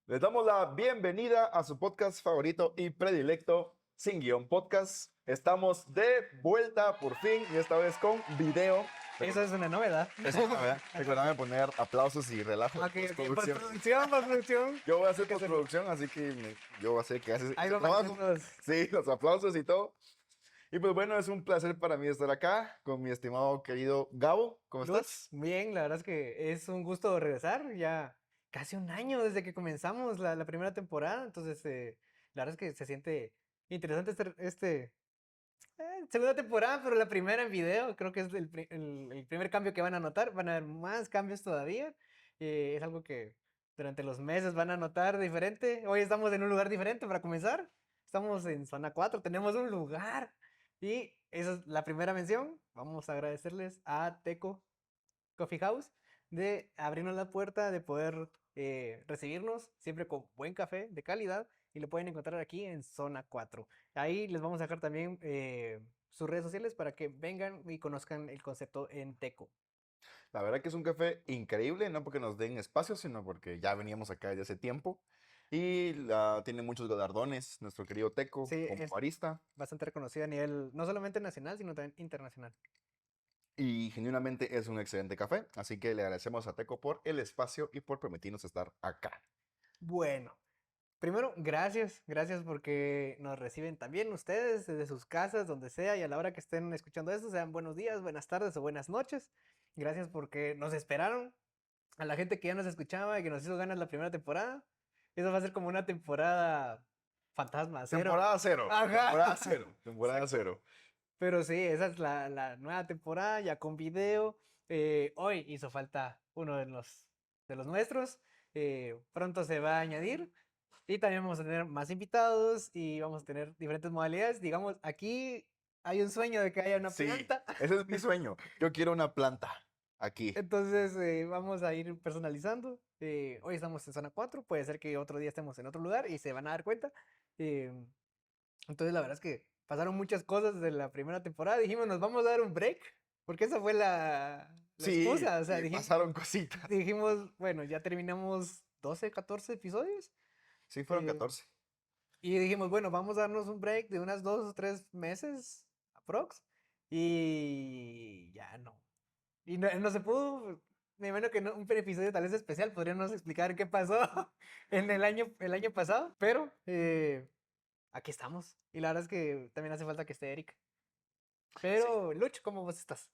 Les damos la bienvenida a su podcast favorito y predilecto, Sin Guión Podcast. Estamos de vuelta por fin y esta vez con video. Eso es una novedad. Es una novedad. Recuérdame poner aplausos y relajo. Ok, Postproducción. postproducción. Yo voy a hacer ¿Qué hacen? postproducción, así que yo voy a hacer que haces Ahí ese vamos a trabajo. hacernos. Sí, los aplausos y todo. Y pues bueno, es un placer para mí estar acá con mi estimado querido Gabo. ¿Cómo estás? Bien, la verdad es que es un gusto regresar. Ya casi un año desde que comenzamos la primera temporada. Entonces, la verdad es que se siente interesante segunda temporada, pero la primera en video. Creo que es el primer cambio que van a notar. Van a haber más cambios todavía. Es algo que durante los meses van a notar diferente. Hoy estamos en un lugar diferente para comenzar. Estamos en zona 4, tenemos un lugar. Y esa es la primera mención. Vamos a agradecerles a Teco Coffee House de abrirnos la puerta, de poder recibirnos siempre con buen café de calidad y lo pueden encontrar aquí en zona 4. Ahí les vamos a dejar también sus redes sociales para que vengan y conozcan el concepto en Teco. La verdad que es un café increíble, no porque nos den espacio, sino porque ya veníamos acá desde hace tiempo. Y tiene muchos galardones, nuestro querido Teco, Sí, como es barista. bastante reconocido a nivel no solamente nacional, sino también internacional. Y genuinamente es un excelente café. Así que le agradecemos a Teco por el espacio y por permitirnos estar acá. Bueno, primero, gracias porque nos reciben también ustedes desde sus casas, donde sea, y a la hora que estén escuchando esto, sean buenos días, buenas tardes o buenas noches. Gracias porque nos esperaron. A la gente que ya nos escuchaba y que nos hizo ganas la primera temporada. Eso va a ser como una temporada fantasma, cero. Temporada cero. Ajá. Temporada cero. Temporada Exacto. cero. Pero sí, esa es la nueva temporada, ya con video. Hoy hizo falta uno de los nuestros. Pronto se va a añadir. Y también vamos a tener más invitados y vamos a tener diferentes modalidades. Digamos, aquí hay un sueño de que haya una Sí, planta. ese es mi sueño. Yo quiero una planta aquí. Entonces vamos a ir personalizando. Hoy estamos en zona 4, puede ser que otro día estemos en otro lugar y se van a dar cuenta. Eh, entonces la verdad es que pasaron muchas cosas desde la primera temporada. Dijimos, nos vamos a dar un break, porque esa fue la Sí, excusa. O sea, y pasaron cositas. dijimos, bueno, ya terminamos 12, 14 episodios. Sí, fueron eh, 14. y dijimos, bueno, vamos a darnos un break de unas 2 o 3 meses, aprox. Y ya no. Y no se pudo. Me imagino que un episodio tal vez especial podríamos explicar qué pasó en el año pasado. Pero aquí estamos. Y la verdad es que también hace falta que esté Eric. Sí. Pero, Luch, ¿cómo vos estás?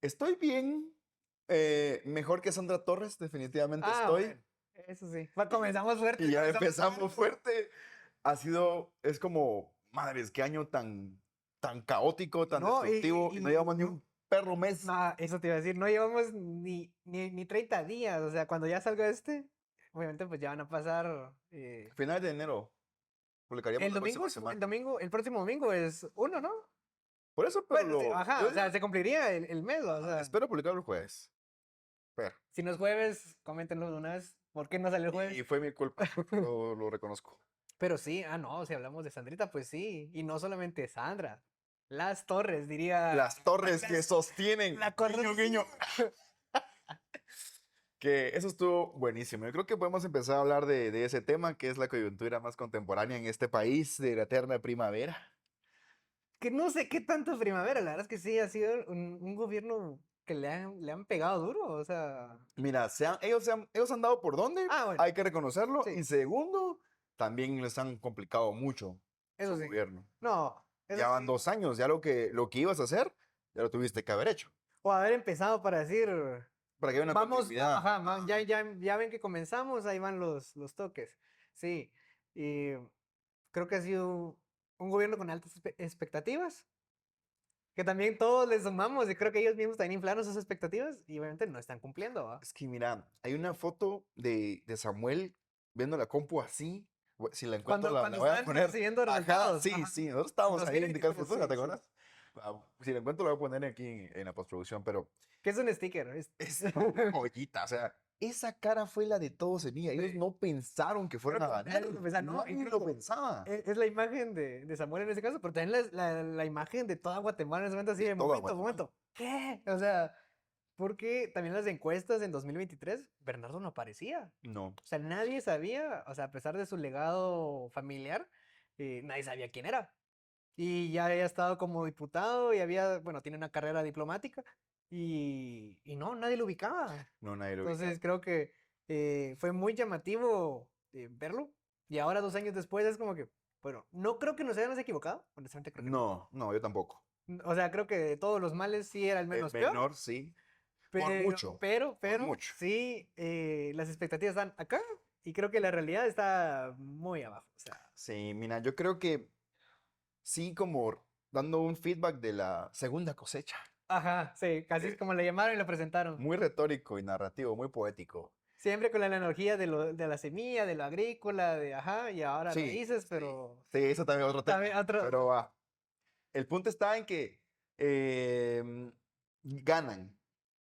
Estoy bien. Mejor que Sandra Torres, definitivamente Ah, estoy. bueno. Eso sí. Comenzamos fuerte. Y ya empezamos fuerte. Es como, madres, qué año tan caótico, tan No, destructivo. Y no llevamos ni un perro mes. no, eso te iba a decir. No llevamos ni 30 días. O sea, cuando ya salga obviamente pues ya van a pasar. Finales de enero. Publicaríamos El la domingo, próxima semana. el próximo domingo es uno, ¿no? Por eso, pero Bueno, sí, ajá, o sea, se cumpliría el mes, o sea, espero publicarlo el jueves. Pero, si no es jueves, coméntenlo de una vez, ¿por qué no sale el y jueves? fue mi culpa. Lo reconozco. Pero sí, no, si hablamos de Sandrita, pues sí, y no solamente Sandra, las torres, diría, Las torres que sostienen. la Guiño, guiño. Que eso estuvo buenísimo. Yo creo que podemos empezar a hablar de ese tema, que es la coyuntura más contemporánea en este país de la eterna primavera. que no sé qué tanto primavera, la verdad es que sí, ha sido un gobierno que le han pegado duro, o sea, Mira, ellos han dado por dónde, bueno, hay que reconocerlo. sí, Y segundo, también les han complicado mucho eso su sí, gobierno. no, eso Ya van sí, 2 años, ya lo que ibas a hacer, ya lo tuviste que haber hecho. o haber empezado para decir, Para que haya una vamos, continuidad. ajá, ya ven que comenzamos, ahí van los toques. Sí, y creo que ha sido un gobierno con altas expectativas, que también todos les sumamos y creo que ellos mismos también inflaron sus expectativas y obviamente no están cumpliendo, ¿va? Es que mira, hay una foto de Samuel viendo la compu así. Si la encuentro, la Cuando voy a están poner. recibiendo Ajá, resultados. sí, Ajá. sí. Nosotros estábamos ahí en Indicar 2023, Futura, sí, ¿te sí. acuerdas? Si la encuentro, la voy a poner aquí en la postproducción, pero ¿Qué es un sticker? es joyita. O sea, esa cara fue la de todos en mí. Ellos Sí. no pensaron que fueran a ganar. Nadie lo pensaba, no, Nadie lo pensaba. es la imagen de Samuel en ese caso, pero también la imagen de toda Guatemala en ese momento así De de toda momento, Guatemala. momento. ¿Qué? O sea, porque también las encuestas en 2023, Bernardo no aparecía. No. O sea, nadie sabía, o sea, a pesar de su legado familiar, nadie sabía quién era. Y ya había estado como diputado y había, bueno, tiene una carrera diplomática y no, nadie lo ubicaba. No, nadie lo ubica. Entonces creo que fue muy llamativo verlo. Y ahora 2 años después es como que, bueno, no creo que nos hayamos equivocado, honestamente creo que no. No, yo tampoco. O sea, creo que de todos los males sí era el menos peor, Menor, sí. Por pero, mucho. Por mucho. sí, las expectativas están acá y creo que la realidad está muy abajo. O sea, Sí, mira, yo creo que sí, como dando un feedback de la segunda cosecha. ajá, sí, casi es como le llamaron y lo presentaron. Muy retórico y narrativo, muy poético. Siempre con la analogía de la semilla, de lo agrícola, de ajá, y ahora Sí, raíces, sí. pero Sí, eso también es otro tema. también otro, Pero va. El punto está en que ganan.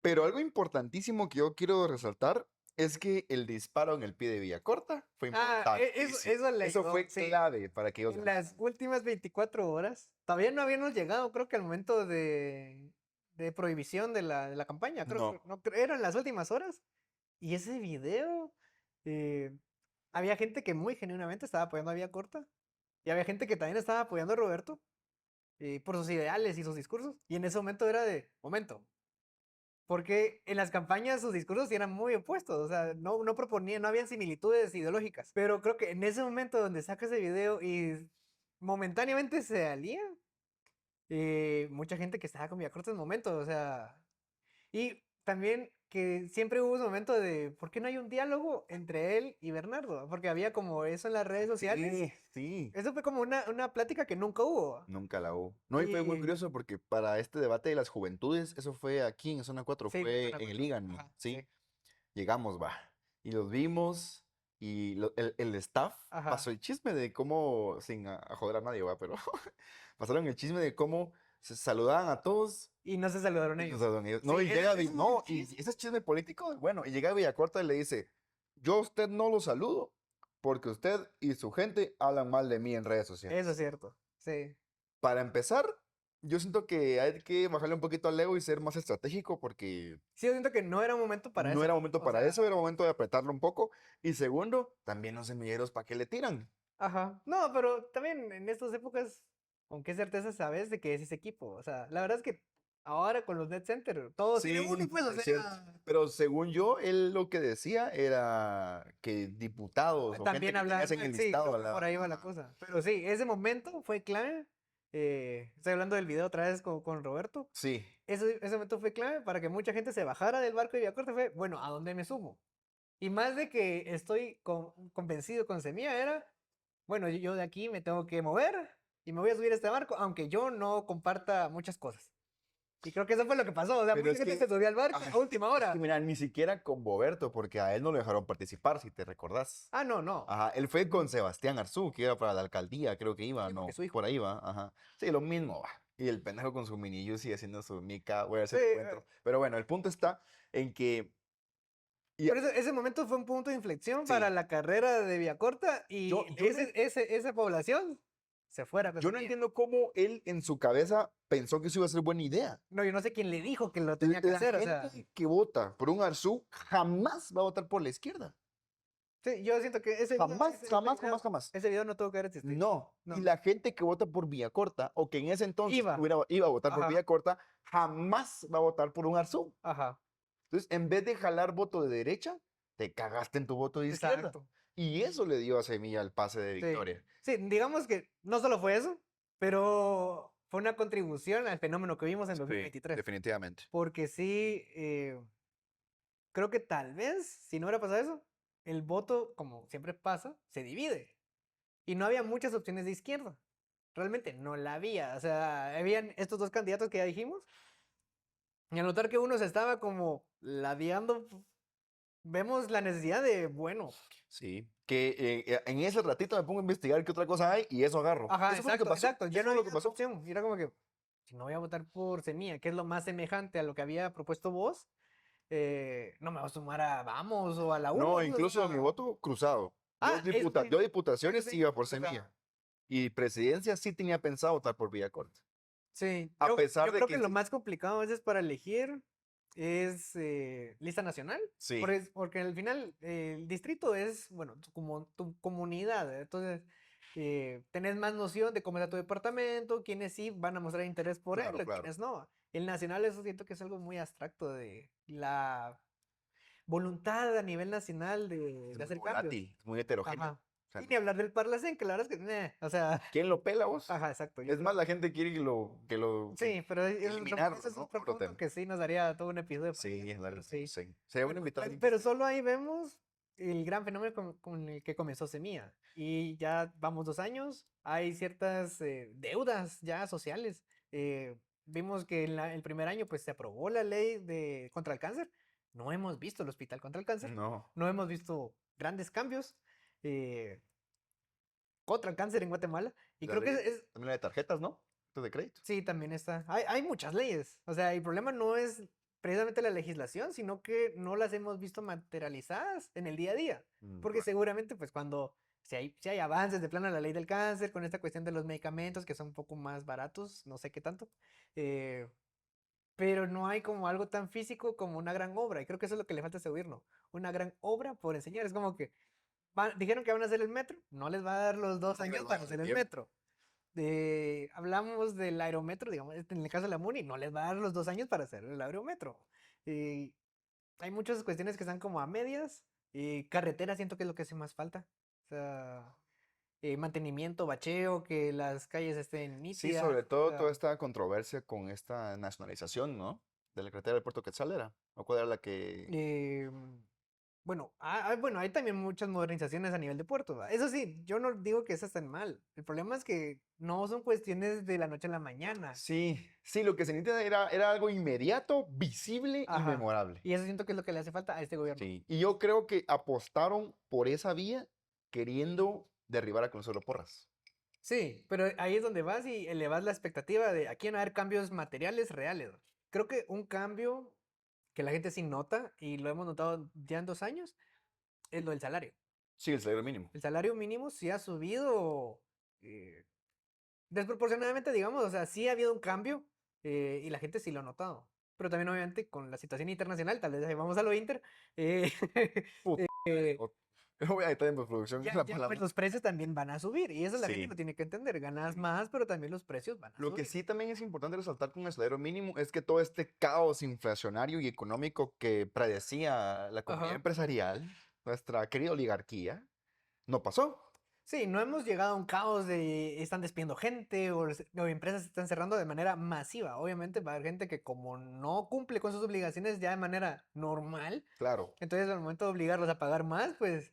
Pero algo importantísimo que yo quiero resaltar es que el disparo en el pie de Villacorta fue importantísimo. eso le Eso ayudó, fue sí. clave para que ellos En ganaran. las últimas 24 horas, todavía no habíamos llegado, creo que al momento de prohibición de la campaña, creo que No, no, eran las últimas horas. Y ese video, eh, había gente que muy genuinamente estaba apoyando a Vía Corta, y había gente que también estaba apoyando a Roberto por sus ideales y sus discursos. Y en ese momento era de, momento, porque en las campañas sus discursos sí eran muy opuestos, o sea, no proponían, no habían similitudes ideológicas. Pero creo que en ese momento donde saca ese video y momentáneamente se alía, mucha gente que estaba con Villacorta en el momento, o sea, y también que siempre hubo un momento de, ¿por qué no hay un diálogo entre él y Bernardo? Porque había como eso en las redes sociales. sí, sí. Eso fue como una plática que nunca hubo. Nunca la hubo. No, y fue muy Y curioso porque para este debate de las juventudes, eso fue aquí en Zona 4, sí, fue fue una en el cuatro. IGAN, Ajá, ¿sí? sí. Llegamos, va. Y los vimos y el staff Ajá. pasó el chisme de cómo, sin a joder a nadie, va, pero pasaron el chisme de cómo se saludaban a todos Y no se saludaron y nos ellos. saludaban ellos. Sí, No, y llega, eso es un no, y chisme. ese es chisme político, bueno, y llega Villacorta y le dice, yo a usted no lo saludo porque usted y su gente hablan mal de mí en redes Eso es sociales. cierto. Sí. Para empezar, yo siento que hay que bajarle un poquito al ego y ser más estratégico porque Sí, yo siento que no era un momento para no eso. era momento O para eso, sea, era momento de apretarlo un poco. Y segundo, también los semilleros, ¿para qué le tiran? ajá. No, pero también en estas épocas, ¿con qué certeza sabes de que es ese equipo? O sea, la verdad es que ahora con los Net Center, todos tienen uno, Sí, pues, o es cierto. sea, Pero según yo, él lo que decía era que diputados o gente también que tenías hablan, en el sí, listado creo que por hablaban. ahí va la Ajá. cosa. Pero sí, ese momento fue clave. Estoy hablando del video otra vez con Roberto. Sí, Ese momento fue clave para que mucha gente se bajara del barco de Villacorta. Fue, bueno, ¿a dónde me sumo? Y más de que estoy convencido con Semilla era, bueno, yo de aquí me tengo que mover y me voy a subir a este barco, aunque yo no comparta muchas cosas. Y creo que eso fue lo que pasó. O sea, pero mucha es gente se que, subió al barco ay, a última es que hora. mira, ni siquiera con Boberto, porque a él no lo dejaron participar, si te recordás. Ah, no, no. Ajá, él fue con Ujú. Sebastián Arzú, que iba para la alcaldía, creo que iba, Sí, porque no, su hijo. por ahí va, ajá. Sí, lo mismo, va. Y el pendejo con su mini Yusi haciendo su mica, voy a ver si Sí, lo encuentro. Pero bueno, el punto está en que, y, por eso ese momento fue un punto de inflexión para sí, la carrera de Villacorta y yo no, esa población se fuera con yo no Semilla. entiendo cómo él en su cabeza pensó que eso iba a ser buena idea. No, yo no sé quién le dijo que lo tenía que La hacer, o sea, gente que vota por un Arzú jamás va a votar por la izquierda. sí, yo siento que Jamás, jamás, jamás, jamás. ese video no tuvo que haber existido. No, y No, la gente que vota por Villacorta, o que en ese entonces iba, iba a votar por ajá, Villacorta, jamás va a votar por un Arzú. ajá, Entonces, en vez de jalar voto de derecha, te cagaste en tu voto de izquierda. exacto, Y eso le dio a Semilla el pase de sí. victoria. Sí, digamos que no solo fue eso, pero fue una contribución al fenómeno que vimos en Sí, 2023. definitivamente. Porque sí, creo que tal vez, si no hubiera pasado eso, el voto, como siempre pasa, se divide. Y no había muchas opciones de izquierda. Realmente no la había. O sea, habían estos dos candidatos que ya dijimos. Y al notar que uno se estaba como ladeando, vemos la necesidad de, bueno, Sí, que en ese ratito me pongo a investigar qué otra cosa hay y eso agarro. ajá, Eso fue lo que exacto, pasó. exacto. Ya Eso no fue lo había que otra pasó. opción. Y era como que, si no voy a votar por Semilla, que es lo más semejante a lo que había propuesto vos, no me voy a sumar a Vamos o a la No, UNO. Pues, o incluso mi sea, voto cruzado. ah, Yo sí, diputaciones sí. iba por O sea, Semilla. Y presidencia sí tenía pensado votar por Villacorta. sí, A pesar yo de creo que que lo más complicado a veces para elegir es lista nacional, Sí, porque al final el distrito es, bueno, como tu comunidad, entonces tenés más noción de cómo está tu departamento, quiénes sí van a mostrar interés por él, claro, o claro. quiénes no. El nacional, eso siento que es algo muy abstracto de la voluntad a nivel nacional Es de muy hacer cambios. volátil, es muy heterogéneo. Ajá. O sea, Y ni hablar del Parlacén, que la verdad es que, o sea, ¿quién lo pela vos? ajá, exacto. Yo Es creo más, la gente quiere que sí, pero eliminarlo, ese es ¿no? otro Otro punto tema. que sí nos daría todo un episodio para Sí, hablar, es pero largo. sí. Sí. Sería bueno Bueno, invitar a alguien que pero sepa. solo ahí vemos el gran fenómeno con el que comenzó Semilla. Y ya vamos 2 años, hay ciertas deudas ya sociales. Vimos que en el primer año pues se aprobó la ley contra el cáncer. No hemos visto el hospital contra el cáncer, No. no hemos visto grandes cambios eh, contra el cáncer en Guatemala. Y La creo que ley, también la de tarjetas, ¿no? Tarjetas de crédito. sí, también está. Hay muchas leyes. O sea, el problema no es precisamente la legislación, sino que no las hemos visto materializadas en el día a día. Porque Right. seguramente, pues cuando si hay avances de plano en la ley del cáncer, con esta cuestión de los medicamentos que son un poco más baratos, no sé qué tanto, eh, pero no hay como algo tan físico como una gran obra. Y creo que eso es lo que le falta a este gobierno. Una gran obra por enseñar. Es como que dijeron que van a hacer el metro, no les va a dar los dos Sí, les años va a para dar el hacer el tiempo. metro. Hablamos del aerometro, digamos, en el caso de la MUNI, no les va a dar los 2 años para hacer el aerometro. Eh, Hay muchas cuestiones que están como a medias. Carretera siento que es lo que hace más falta. O sea, mantenimiento, bacheo, que las calles estén Sí, nítidas. sobre O todo sea, toda esta controversia con esta nacionalización, ¿no? De la carretera del Puerto Quetzal era. ¿O cuál era la que...? eh, bueno, bueno, hay también muchas modernizaciones a nivel de puertos, ¿va? Eso sí, yo no digo que esas estén mal. El problema es que no son cuestiones de la noche a la mañana. Sí, sí, lo que se necesita era algo inmediato, visible y Ajá. memorable. Y eso siento que es lo que le hace falta a este gobierno. Sí, y yo creo que apostaron por esa vía queriendo derribar a Consuelo Porras. Sí, pero ahí es donde vas y elevas la expectativa de aquí van a haber cambios materiales reales. Creo que un cambio que la gente sí nota, y lo hemos notado ya en 2 años, es lo del salario. Sí, el salario mínimo. El salario mínimo sí ha subido eh, desproporcionadamente, digamos, o sea, sí ha habido un cambio y la gente sí lo ha notado. Pero también obviamente con la situación internacional, tal vez ahí vamos a lo inter, eh, Puta, eh, o- voy a editar en postproducción ya, la ya pues palabra. los precios también van a subir y eso la gente lo Sí. tiene que entender. Ganas más, pero también los precios van a Lo que subir. sí también es importante resaltar con el salario mínimo es que todo este caos inflacionario y económico que predecía la comunidad Ajá. empresarial, nuestra querida oligarquía, no pasó. Sí, no hemos llegado a un caos de están despidiendo gente o empresas se están cerrando de manera masiva. Obviamente va a haber gente que como no cumple con sus obligaciones ya de manera normal, Claro, entonces al momento de obligarlos a pagar más, pues,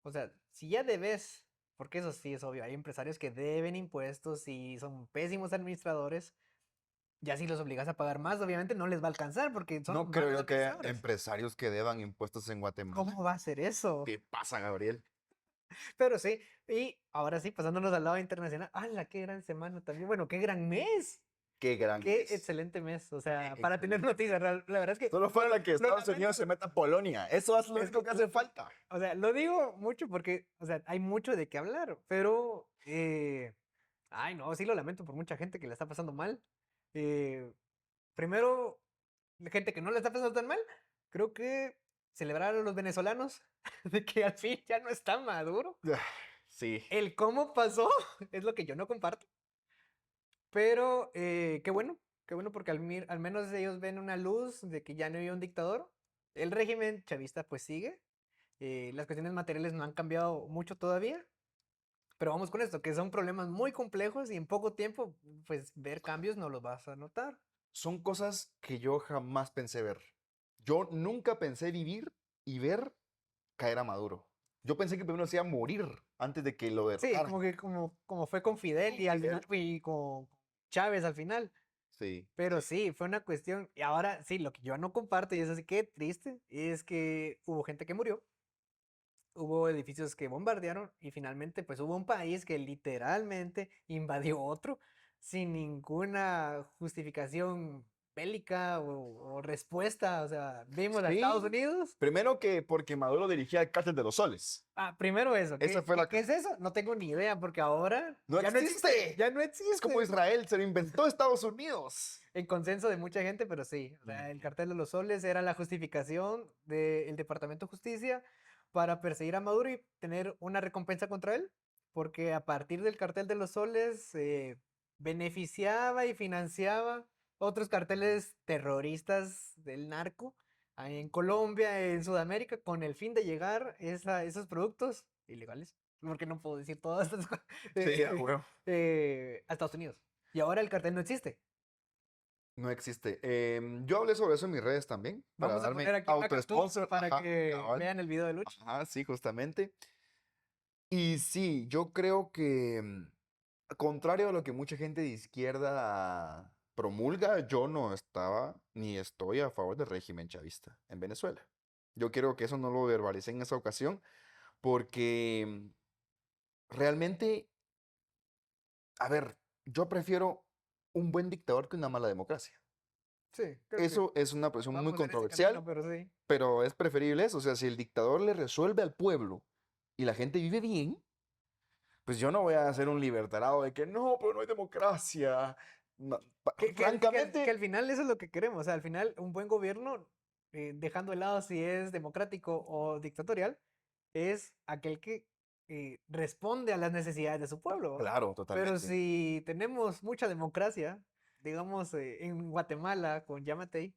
o sea, si ya debes, porque eso sí es obvio, hay empresarios que deben impuestos y son pésimos administradores, ya si los obligas a pagar más, obviamente no les va a alcanzar porque son no creo malos yo que haya administradores. empresarios que deban impuestos en Guatemala. ¿Cómo va a ser eso? ¿Qué pasa, Gabriel? Pero sí, y ahora sí, pasándonos al lado internacional. ¡Hala, qué gran semana también! Bueno, qué gran mes. Qué gran Qué mes. excelente mes. O sea, para tener Excelente. noticias, la verdad es que Solo falta que lo Estados Unidos lamento. se meta a Polonia. Eso es lo Es único que, que hace falta. o sea, lo digo mucho porque, o sea, hay mucho de qué hablar, pero, ay, no, sí lo lamento por mucha gente que la está pasando mal. Eh, Primero, la gente que no la está pasando tan mal, creo que celebrar a los venezolanos de que al fin ya no está Maduro. Sí. El cómo pasó es lo que yo no comparto. Pero qué bueno porque al menos ellos ven una luz de que ya no hay un dictador. El régimen chavista pues sigue. Las cuestiones materiales no han cambiado mucho todavía. Pero vamos con esto, que son problemas muy complejos y en poco tiempo, pues ver cambios no los vas a notar. Son cosas que yo jamás pensé ver. Yo nunca pensé vivir y ver caer a Maduro. Yo pensé que primero se iba a morir antes de que lo Sí, derrotaran. como fue con Fidel y al Fidel. final y con Chávez al final. Sí. Pero sí, fue una cuestión. Y ahora sí, lo que yo no comparto y es así que triste, es que hubo gente que murió, hubo edificios que bombardearon y finalmente pues hubo un país que literalmente invadió otro sin ninguna justificación bélica o respuesta. O sea, vimos a Estados Sí, Unidos. primero que porque Maduro dirigía el cártel de los soles. Primero eso. Esa fue la... Qué es eso? No tengo ni idea, porque ahora ¡No ya no existe. existe! Ya no Es como existe. Israel, se lo inventó Estados Unidos. En consenso de mucha gente, pero sí. O sea, el cartel de los soles era la justificación del Departamento de Justicia para perseguir a Maduro y tener una recompensa contra él, porque a partir del cartel de los soles beneficiaba y financiaba otros carteles terroristas del narco en Colombia, en Sudamérica, con el fin de llegar esos productos ilegales, porque no puedo decir todas estas cosas, Sí, a huevo. a Estados Unidos. Y ahora el cartel no existe. No existe. Yo hablé sobre eso en mis redes también, para Vamos a darme poner aquí una captura auto-sponsor. para Ajá, que cabal. vean el video de Lucho. Ajá, sí, justamente. Y sí, yo creo que, contrario a lo que mucha gente de izquierda promulga, yo no estaba ni estoy a favor del régimen chavista en Venezuela. Yo quiero que eso no lo verbalicé en esa ocasión, porque realmente, a ver, yo prefiero un buen dictador que una mala democracia. Sí, creo que Eso es una posición muy vamos en ese camino, controversial, pero sí. pero es preferible eso. O sea, si el dictador le resuelve al pueblo y la gente vive bien, pues yo no voy a ser un libertarado de que no, pero no hay democracia. No, Que al francamente, final eso es lo que queremos. O sea, al final un buen gobierno, dejando de lado si es democrático o dictatorial, es aquel que responde a las necesidades de su pueblo. ¿Va? claro, Pero totalmente. si tenemos mucha democracia, digamos en Guatemala con Yamatei,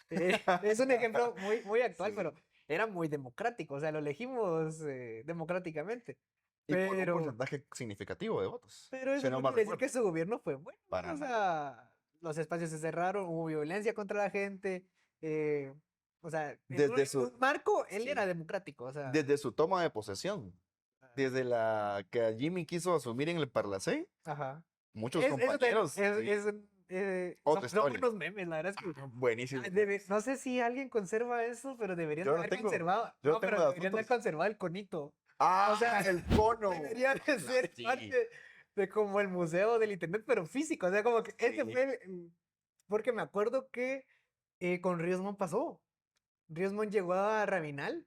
es un ejemplo muy actual, Sí. pero era muy democrático. O sea, lo elegimos democráticamente. Y por un Pero porcentaje significativo de votos, Pero si eso no no mal quiere decir recuerdo. que su gobierno fue bueno. Para O nada. sea, los espacios se cerraron, hubo violencia contra la gente. eh, o sea, Desde en su, un marco, él era sí, democrático. O sea, desde su toma de posesión, desde la que Jimmy quiso asumir en el Parlacé, ajá. muchos Eso también compañeros, sí, son, otra son historia. buenos memes, la verdad es que Buenísimos no sé si alguien conserva eso, pero deberían Yo de lo haber tengo. conservado. Yo No, tengo pero las deberían de haber fotos. conservado el conito. O ¡Ah! sea, El cono. debería de ser Sí, parte de como el museo del internet, pero físico. O sea, como que ese sí. fue porque me acuerdo que con Riosmond pasó. Riosmond llegó a Rabinal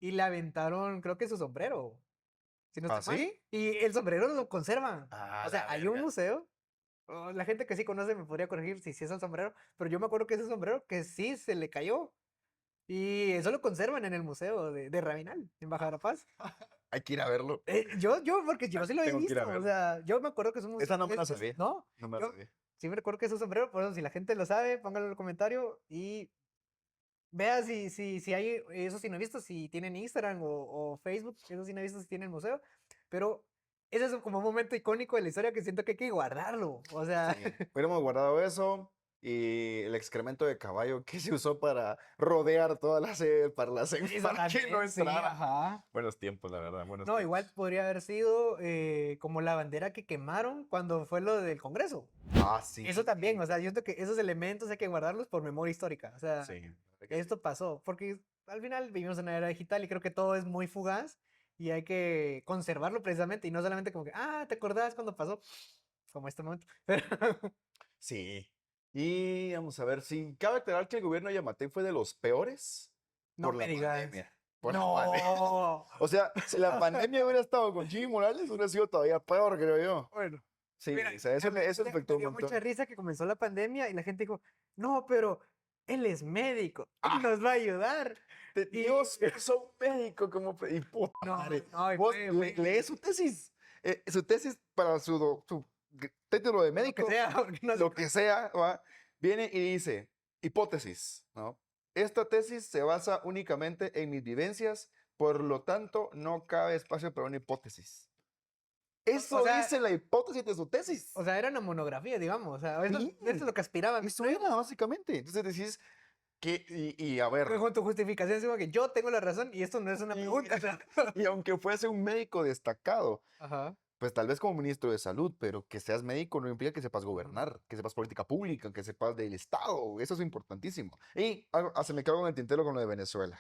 y le aventaron, creo que su sombrero, si no ¿Ah, estoy mal. sí? Y el sombrero lo conservan. Ah, O sea, la hay un verga. museo. La gente que sí conoce me podría corregir si sí es el sombrero, pero yo me acuerdo que ese sombrero que sí se le cayó. Y eso lo conservan en el museo de Rabinal, en Baja de la Paz. Hay que ir a verlo. Porque yo sí lo he Tengo que ir a visto. O verlo. sea, yo me acuerdo que es un museo. Esa no me la sabía. No, No me la yo sabía. sí me recuerdo que es un sombrero. Por eso, si la gente lo sabe, pónganlo en el comentario y vea si hay, eso sí no he visto, si tienen Instagram o Facebook, eso sí no he visto si tienen museo, pero ese es como un momento icónico de la historia que siento que hay que guardarlo, o sea, Sí. Hubiéramos guardado eso y el excremento de caballo que se usó para rodear toda la sede del Parlacén eso para que no también, sí, entrara. ajá. Buenos tiempos, la verdad, buenos No, igual tiempos. podría haber sido como la bandera que quemaron cuando fue lo del Congreso. Ah, Eso sí. también, o sea, yo siento que esos elementos hay que guardarlos por memoria histórica, o sea, Sí, la verdad que sí. esto pasó, porque al final vivimos en una era digital y creo que todo es muy fugaz y hay que conservarlo precisamente y no solamente como que, ¿te acordás cuando pasó? Como este momento. Pero, Sí. Y vamos a ver, si cabe aclarar que el gobierno de Yamatei fue de los peores no por me la digas. pandemia. Por la pandemia. No. O sea, si la pandemia hubiera estado con Jimmy Morales, hubiera sido todavía peor, creo yo. Bueno, Sí, mira, o sea, eso me afectó un dio mucha montón. risa que comenzó la pandemia y la gente dijo, no, pero él es médico, él Ah, nos va a ayudar. Y Dios puso un médico como... Y puta no, madre. no, y Vos lees su tesis para su título de lo que médico, sea, porque no sé. lo que sea, ¿va? Viene y dice, hipótesis, ¿no? Esta tesis se basa únicamente en mis vivencias, por lo tanto, no cabe espacio para una hipótesis. O Eso sea, dice la hipótesis de su tesis. era una monografía, digamos. O sea, Sí, eso es lo que aspiraban. eso era básicamente. Entonces decís que, y a ver, Con tu justificación, es como que yo tengo la razón y esto no es una y, pregunta. O sea. y aunque fuese un médico destacado, Ajá. pues tal vez como ministro de salud, pero que seas médico no implica que sepas gobernar, que sepas política pública, que sepas del Estado. Eso es importantísimo. Y se me cago en el tintero con lo de Venezuela.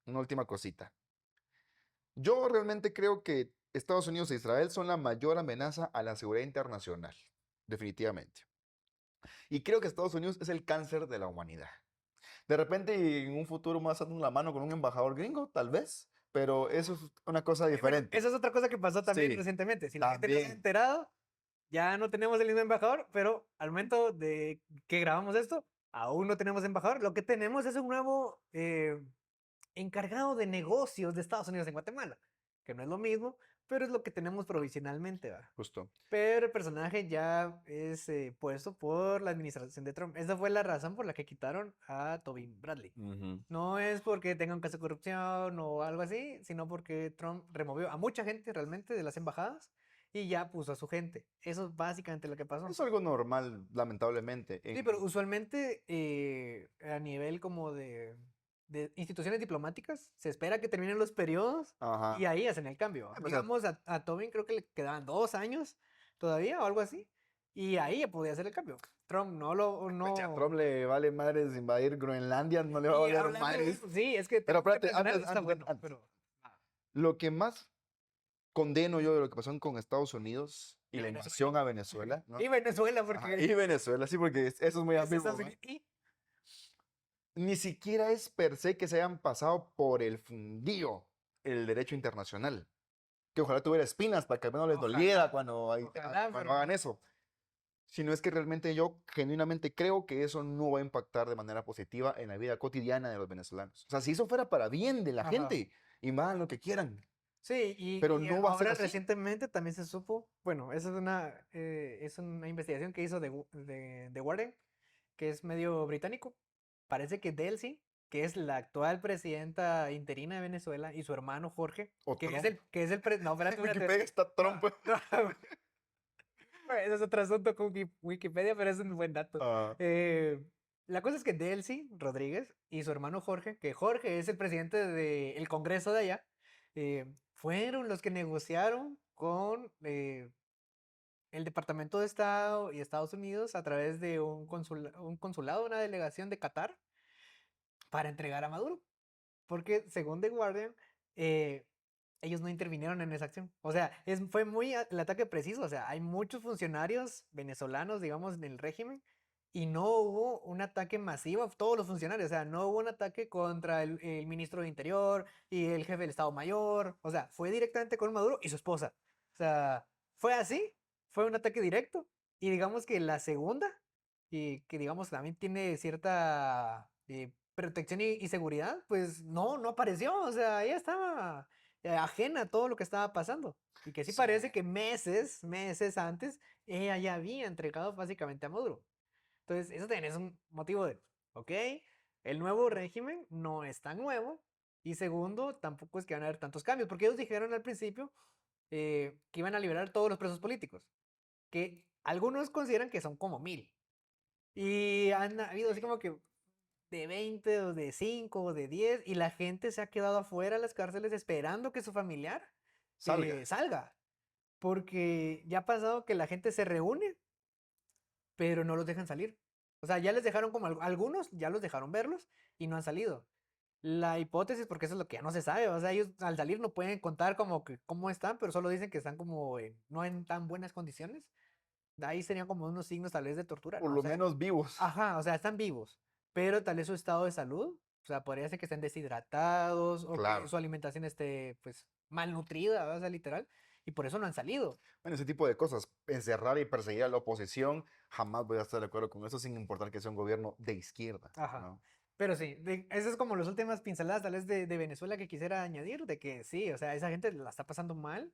Una última cosita. Yo realmente creo que Estados Unidos e Israel son la mayor amenaza a la seguridad internacional. Definitivamente. Y creo que Estados Unidos es el cáncer de la humanidad. De repente, en un futuro más dando la mano con un embajador gringo, tal vez, pero eso es una cosa Bueno, diferente. esa es otra cosa que pasó también Sí, recientemente. Si la gente no se ha también. enterado, ya no tenemos el mismo embajador, pero al momento de que grabamos esto, aún no tenemos embajador. Lo que tenemos es un nuevo encargado de negocios de Estados Unidos en Guatemala, que no es lo mismo, pero es lo que tenemos provisionalmente, ¿va? Justo. Pero el personaje ya es puesto por la administración de Trump. Esa fue la razón por la que quitaron a Tobin Bradley. Ujú. No es porque tenga un caso de corrupción o algo así, sino porque Trump removió a mucha gente realmente de las embajadas y ya puso a su gente. Eso es básicamente lo que pasó. Es algo normal, lamentablemente. Sí, pero usualmente a nivel como de instituciones diplomáticas, se espera que terminen los periodos y Ajá. ahí hacen el cambio. Pues, a, Digamos, a Tobin creo que le quedaban 2 años todavía o algo así, y ahí ya podía hacer el cambio. Trump no lo, pues, a no. Trump le vale madres invadir Groenlandia, no le va a Y valer hablando, madres. sí, es que Pero tenemos que espérate, presionar, antes, está antes, bueno, antes. pero. Lo que más condeno yo de lo que pasó con Estados Unidos y Y la Venezuela. invasión a Venezuela, ¿no? Y Venezuela, Ajá, porque y Venezuela, sí, porque eso es muy es ambiguo, Estados ¿va? Unidos. Y Ni siquiera es per se que se hayan pasado por el fundillo el derecho internacional. Que ojalá tuviera espinas para que al menos les doliera ojalá, cuando, ojalá, cuando pero hagan no. eso. Sino es que realmente yo genuinamente creo que eso no va a impactar de manera positiva en la vida cotidiana de los venezolanos. O sea, si eso fuera para bien de la Ajá. gente, y más lo que quieran, Sí, pero y no va a ser ahora así. recientemente también se supo, bueno, esa es una investigación que hizo The Guardian, que es medio británico. Parece que Delcy, que es la actual presidenta interina de Venezuela, y su hermano Jorge, O Trump. no, espérate, En espérate. Wikipedia está Trump. No, no, ese es otro asunto con Wikipedia, pero es un buen dato. Ah, Eh, la cosa es que Delcy Rodríguez y su hermano Jorge, que Jorge es el presidente del Congreso de allá, fueron los que negociaron con el Departamento de Estado y Estados Unidos a través de un consulado, una delegación de Qatar, para entregar a Maduro. Porque según The Guardian, eh, ellos no intervinieron en esa acción. O sea, fue muy el ataque preciso. O sea, hay muchos funcionarios venezolanos, digamos, en el régimen, y no hubo un ataque masivo a todos los funcionarios. O sea, no hubo un ataque contra el ministro de Interior y el jefe del Estado Mayor. O sea, fue directamente con Maduro y su esposa. O sea, fue así, fue un ataque directo. Y digamos que la segunda, y que digamos también tiene cierta protección y seguridad, pues no apareció. O sea, ella estaba ajena a todo lo que estaba pasando. Y que sí sí. parece que meses antes, ella ya había entregado básicamente a Maduro. Entonces, eso también es un motivo de, ok, el nuevo régimen no es tan nuevo. Y segundo, tampoco es que van a haber tantos cambios, porque ellos dijeron al principio que iban a liberar todos los presos políticos, que algunos consideran que son como 1000. Y han habido así como que de 20 o de 5 o de 10 y la gente se ha quedado afuera de las cárceles esperando que su familiar Salga. salga. Porque ya ha pasado que la gente se reúne, pero no los dejan salir. O sea, ya les dejaron como algunos, ya los dejaron verlos y no han salido. La hipótesis, porque eso es lo que ya no se sabe, o sea, ellos al salir no pueden contar como que cómo están, pero solo dicen que están como no en tan buenas condiciones. De ahí serían como unos signos tal vez de tortura, Por no lo sé. menos vivos. Ajá, o sea, están vivos, pero tal vez su estado de salud, o sea, podría ser que estén deshidratados o que Claro. su alimentación esté, pues, malnutrida, o sea, literal, y por eso no han salido. Bueno, ese tipo de cosas, encerrar y perseguir a la oposición, jamás voy a estar de acuerdo con eso, sin importar que sea un gobierno de izquierda, Ajá. ¿no? Pero sí, esas es como las últimas pinceladas tal vez de Venezuela que quisiera añadir, de que sí, o sea, esa gente la está pasando mal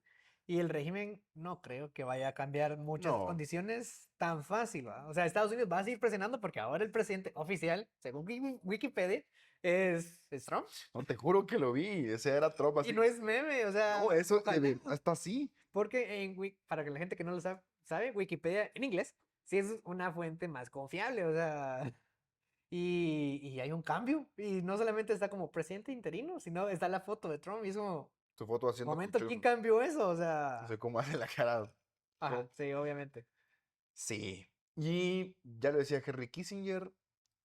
y el régimen no creo que vaya a cambiar muchas No, condiciones tan fácil, ¿va? O sea, Estados Unidos va a seguir presionando porque ahora el presidente oficial, según Wikipedia, es Trump. no te juro que lo vi, ese era tropa Y así. no es meme, o No, sea, eso de ojalá. verdad está así. Porque para que la gente que no lo sabe, Wikipedia en inglés sí es una fuente más confiable, o sea, y hay un cambio. Y no solamente está como presidente interino, sino está la foto de Trump. Y es como, Tu foto haciendo momento, ¿quién cuchillo. cambió eso? O No sea, sé cómo hace la cara ajá, Trump. sí, obviamente. Sí. Y ya lo decía Henry Kissinger,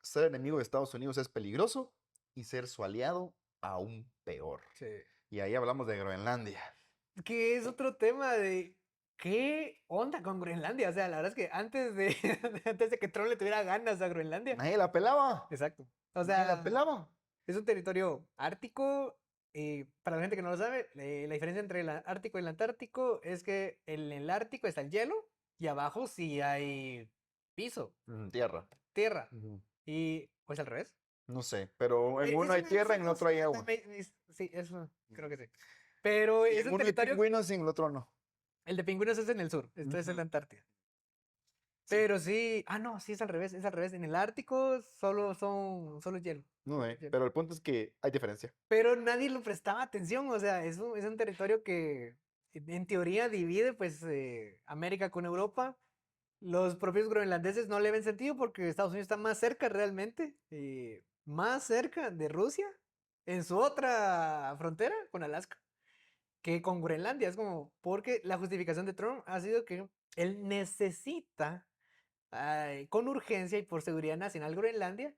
ser enemigo de Estados Unidos es peligroso y ser su aliado aún peor. Sí. Y ahí hablamos de Groenlandia. Que es otro tema de ¿qué onda con Groenlandia? O sea, la verdad es que antes de, antes de que Trump le tuviera ganas a Groenlandia. Nadie la pelaba. Exacto. O Nadie la sea, pelaba. es un territorio ártico. Y para la gente que no lo sabe, la diferencia entre el Ártico y el Antártico es que en el Ártico está el hielo y abajo sí hay piso, Tierra. tierra. Ujú. Y, ¿o es al revés? No sé, pero en uno Eso hay tierra y en el no otro hay sé, agua. sí, eso creo que sí. Pero Y es en un uno hay territorio, pingüinos y en el otro no. el de pingüinos es en el sur, esto es en la Ujú. Antártida. Sí. Pero sí, no, sí es al revés, es al revés. En el Ártico solo hielo. No, hielo. pero el punto es que hay diferencia. Pero nadie le prestaba atención, o sea, es un territorio que en teoría divide pues América con Europa. Los propios groenlandeses no le ven sentido porque Estados Unidos está más cerca realmente, más cerca de Rusia, en su otra frontera con Alaska, que con Groenlandia. Es como, porque la justificación de Trump ha sido que él necesita con urgencia y por seguridad nacional Groenlandia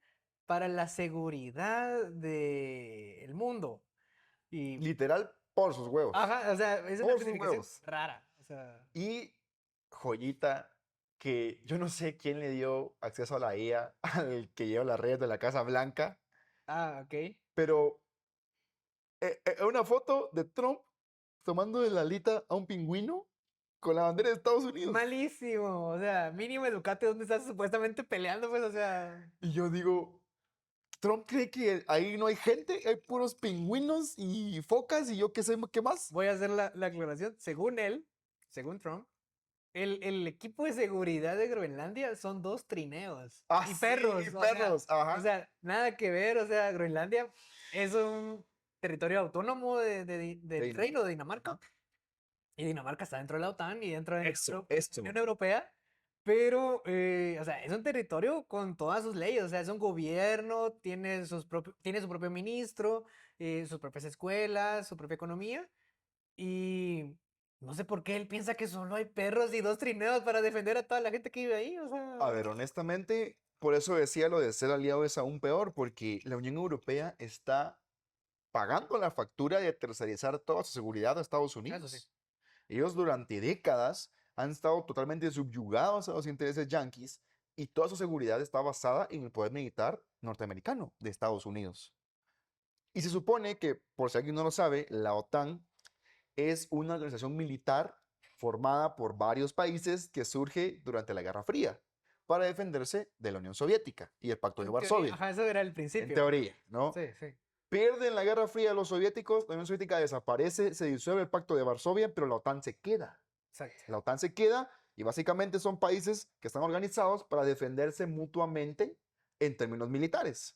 para la seguridad del mundo. Y, Literal, por sus huevos. ajá, o sea, es una Por sus justificación huevos. rara. O sea, Y joyita que yo no sé quién le dio acceso a la IA al que lleva las redes de la Casa Blanca, ok. pero una foto de Trump tomando de la alita a un pingüino con la bandera de Estados Unidos. Malísimo. O sea, mínimo educate dónde estás supuestamente peleando, pues, o sea. Y yo digo, Trump cree que ahí no hay gente, hay puros pingüinos y focas y yo qué sé qué más. Voy a hacer la aclaración. Según él, según Trump, el equipo de seguridad de Groenlandia son 2 trineos Ah, y sí, perros. perros, O ajá. sea, nada que ver. O sea, Groenlandia es un territorio autónomo De del Reino de Dinamarca. Y Dinamarca está dentro de la OTAN y dentro de la Eso, La eso. Unión Europea. Pero, o sea, es un territorio con todas sus leyes. O sea, es un gobierno, tiene su propio ministro, sus propias escuelas, su propia economía. Y no sé por qué él piensa que solo hay perros y 2 trineos para defender a toda la gente que vive ahí. O A sea, ver, honestamente, por eso decía lo de ser aliado es aún peor, porque la Unión Europea está pagando la factura de tercerizar toda su seguridad a Estados eso sí. Unidos. Ellos durante décadas han estado totalmente subyugados a los intereses yanquis y toda su seguridad está basada en el poder militar norteamericano de Estados Unidos. Y se supone que, por si alguien no lo sabe, la OTAN es una organización militar formada por varios países que surge durante la Guerra Fría para defenderse de la Unión Soviética y el Pacto de En teoría, Varsovia, ajá, eso era el en principio. teoría, ¿no? Sí, sí. Pierden la Guerra Fría los soviéticos, la Unión Soviética desaparece, se disuelve el Pacto de Varsovia, pero la OTAN se queda. Exacto. La OTAN se queda y básicamente son países que están organizados para defenderse mutuamente en términos militares.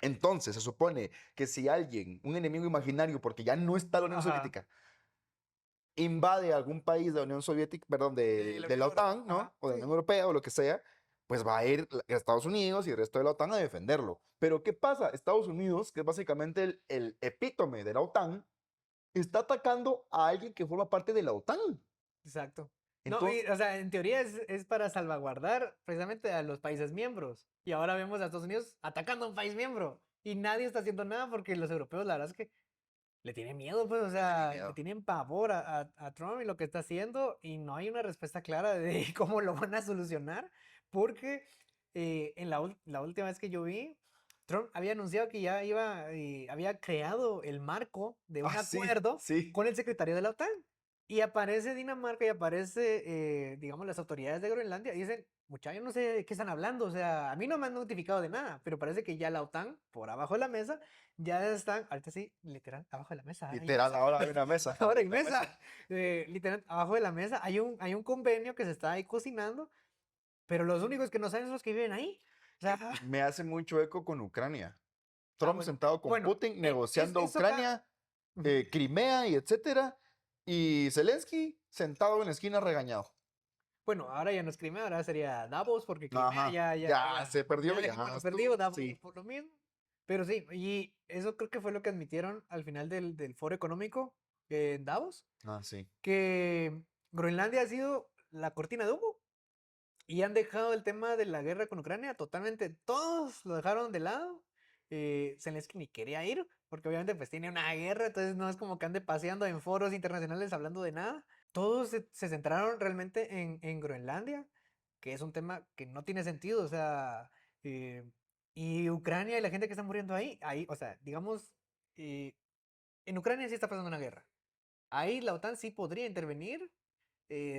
Entonces, se supone que si alguien, un enemigo imaginario, porque ya no está la Unión Ajá. Soviética, invade algún país de la Unión Soviética, perdón, De la de Unión la Europea. OTAN, Ajá. ¿no? O de la Sí. Unión Europea o lo que sea, pues va a ir Estados Unidos y el resto de la OTAN a defenderlo. Pero ¿qué pasa? Estados Unidos, que es básicamente el epítome de la OTAN, está atacando a alguien que forma parte de la OTAN. Exacto. No, Entonces, o sea, en teoría es para salvaguardar precisamente a los países miembros. Y ahora vemos a Estados Unidos atacando a un país miembro. Y nadie está haciendo nada porque los europeos, la verdad es que le tienen miedo, pues, o tiene sea, le miedo. tienen pavor a Trump y lo que está haciendo. Y no hay una respuesta clara de cómo lo van a solucionar. Porque en la última vez que yo vi, Trump había anunciado que ya había creado el marco de un Ah, sí, acuerdo sí. con el secretario de la OTAN. Y aparece Dinamarca y aparece, digamos, las autoridades de Groenlandia y dicen, muchachos, no sé de qué están hablando, o sea, a mí no me han notificado de nada, pero parece que ya la OTAN, por abajo de la mesa, ya están, ahorita sí, literal, abajo de la mesa, hay Literal, mesa, ahora hay una mesa. ahora hay Una mesa, mesa. literal, abajo de la mesa hay un convenio que se está ahí cocinando, pero los únicos que no saben son los que viven ahí. O sea, Me hace mucho eco con Ucrania. Trump bueno, sentado con bueno, Putin negociando eso acá, Ucrania, ujú, Crimea y etcétera. Y Zelensky sentado en la esquina regañado. bueno, ahora ya no es Crimea, ahora sería Davos, porque Crimea Ajá. Ya se perdió, ya ya dejémoslo perdido, estuvo. Davos Sí. por lo mismo. Pero sí, y eso creo que fue lo que admitieron al final del foro económico en Davos, Ah, sí. que Groenlandia ha sido la cortina de humo y han dejado el tema de la guerra con Ucrania totalmente, todos lo dejaron de lado. Zelensky ni quería ir, porque obviamente pues tiene una guerra, entonces no es como que ande paseando en foros internacionales hablando de nada. todos se centraron realmente en Groenlandia, que es un tema que no tiene sentido, o sea, eh, y Ucrania y la gente que está muriendo ahí, o sea, digamos, eh, en Ucrania sí está pasando una guerra. Ahí la OTAN sí podría intervenir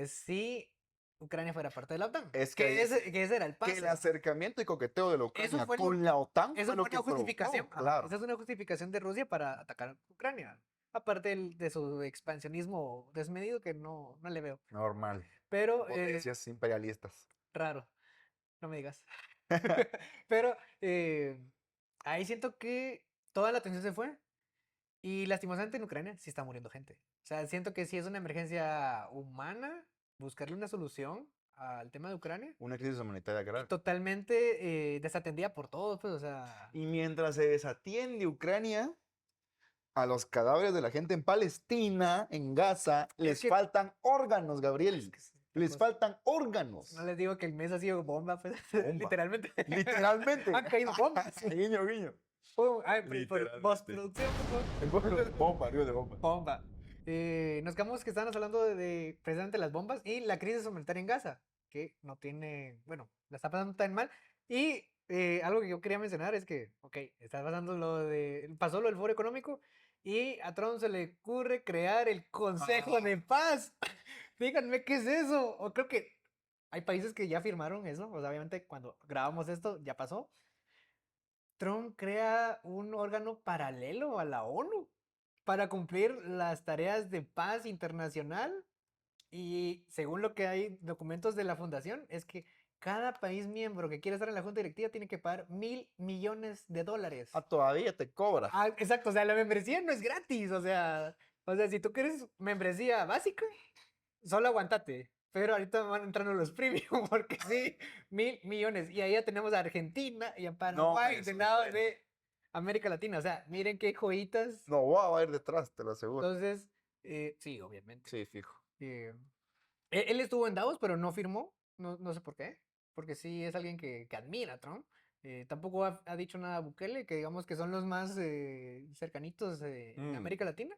si Ucrania fuera parte de la OTAN, Es que ahí que ese era el que el pase. acercamiento y coqueteo de la Eso Ucrania fue con la OTAN Eso fue lo fue que una justificación, provocó, claro. esa es una justificación de Rusia para atacar Ucrania. Aparte de su expansionismo desmedido que no le veo. Normal. Pero, Potencias imperialistas. raro, no me digas. Pero ahí siento que toda la atención se fue y lastimosamente en Ucrania sí está muriendo gente. O sea, siento que sí es una emergencia humana buscarle una solución al tema de Ucrania Una crisis humanitaria y grave. totalmente desatendida por todos, pues, o sea, Y mientras se desatiende Ucrania, a los cadáveres de la gente en Palestina, en Gaza, es les que faltan órganos, es Gabriel. que es otra Les cosa. faltan órganos. No les digo que el mes ha sido bomba, pues, Bomba. literalmente. Literalmente. Han caído bombas. Guiño, guiño. Pum, ay, por Literalmente. postproducción, por favor. Bomba, río de bomba. Bomba. Nos quedamos que estábamos hablando de precisamente las bombas y la crisis humanitaria en Gaza, que no tiene, bueno, la está pasando tan mal. Y algo que yo quería mencionar es que, ok, está pasando pasó lo del foro económico y a Trump se le ocurre crear el Consejo de Paz. Díganme qué es eso. O creo que hay países que ya firmaron eso, o sea, obviamente cuando grabamos esto ya pasó. Trump crea un órgano paralelo a la ONU para cumplir las tareas de paz internacional y según lo que hay documentos de la fundación es que cada país miembro que quiera estar en la junta directiva tiene que pagar $1,000 millones. Ah, todavía te cobra. Ah, exacto, o sea, la membresía no es gratis, o sea, si tú quieres membresía básica, solo aguantate. Pero ahorita van entrando los premium, porque sí, $1,000 millones. Y ahí ya tenemos a Argentina y a Paraguay eso del es lado bueno. de América Latina. O sea, miren qué joyitas. No, va a ir detrás, te lo aseguro. Entonces, sí, obviamente. Sí, fijo. Él estuvo en Davos, pero no firmó. No sé por qué. Porque sí es alguien que admira a Trump. Tampoco ha dicho nada a Bukele, que digamos que son los más cercanitos en América Latina.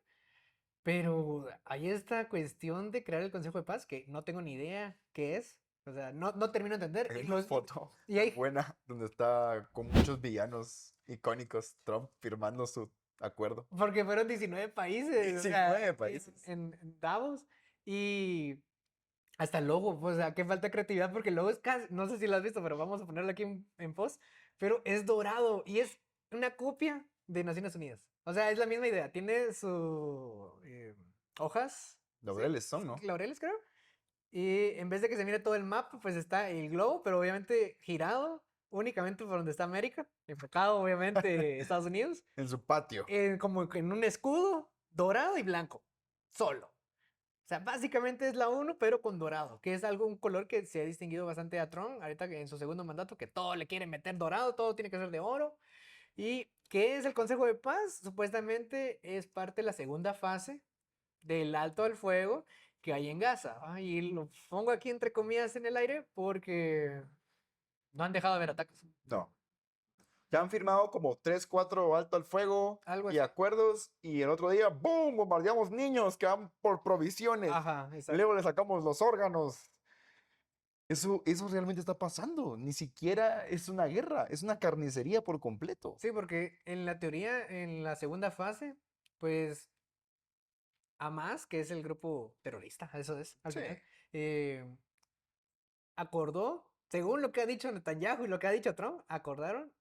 Pero hay esta cuestión de crear el Consejo de Paz que no tengo ni idea qué es. O sea, no termino de entender. Hay una foto y hay, buena donde está con muchos villanos icónicos Trump firmando su acuerdo. porque fueron 19 países. O sea, 19 países. en Davos. Y hasta el logo, pues, o sea, qué falta de creatividad porque el logo es casi, no sé si lo has visto, pero vamos a ponerlo aquí en post. Pero es dorado y es una copia de Naciones Unidas. O sea, es la misma idea. Tiene sus hojas. Laureles son, ¿no? Laureles, creo. Y en vez de que se mire todo el mapa, pues está el globo, pero obviamente girado únicamente por donde está América, enfocado obviamente Estados Unidos, En su patio. como en un escudo dorado y blanco, solo. O sea, básicamente es la ONU, pero con dorado, que es un color que se ha distinguido bastante a Trump, ahorita que en su segundo mandato, que todo le quiere meter dorado, todo tiene que ser de oro. ¿Y qué es el Consejo de Paz? Supuestamente es parte de la segunda fase del alto al fuego que hay en Gaza. Y lo pongo aquí entre comillas en el aire porque no han dejado de haber ataques. No. Ya han firmado como 3, 4 alto al fuego Algo y así. acuerdos. Y el otro día, ¡boom! Bombardeamos niños que van por provisiones. Ajá, exacto. Luego le sacamos los órganos. Eso realmente está pasando. Ni siquiera es una guerra, es una carnicería por completo. Sí, porque en la teoría, en la segunda fase, pues Hamas, que es el grupo terrorista, eso es, al Sí. final, acordó, según lo que ha dicho Netanyahu y lo que ha dicho Trump, acordaron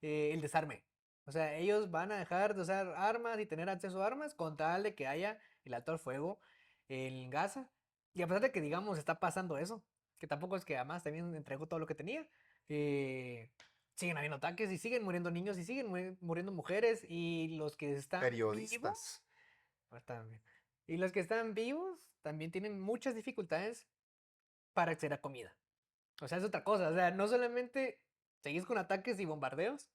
el desarme. O sea, ellos van a dejar de usar armas y tener acceso a armas con tal de que haya el alto al fuego en Gaza. Y a pesar de que, digamos, está pasando eso, que tampoco es que Hamas también entregó todo lo que tenía, siguen habiendo ataques y siguen muriendo niños y siguen muriendo mujeres y los que están vivos, Periodistas. también, y los que están vivos también tienen muchas dificultades para acceder a comida. O sea, es otra cosa. O sea, no solamente seguís con ataques y bombardeos,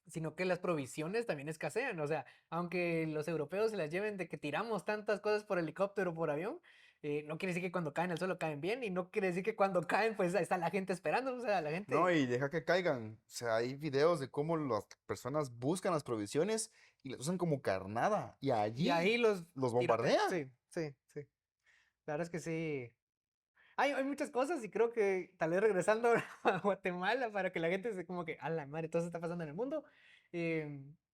sino que las provisiones también escasean. O sea, aunque los europeos se las lleven de que tiramos tantas cosas por helicóptero o por avión, no quiere decir que cuando caen al suelo caen bien y no quiere decir que cuando caen pues está la gente esperando. O sea, la gente... No, y deja que caigan. O sea, hay videos de cómo las personas buscan las provisiones y las usan como carnada. Y allí Y ahí los los tirotean. bombardean. Sí, sí, sí. La verdad es que sí. Hay muchas cosas y creo que tal vez regresando a Guatemala para que la gente se como que, a la madre, todo eso está pasando en el mundo.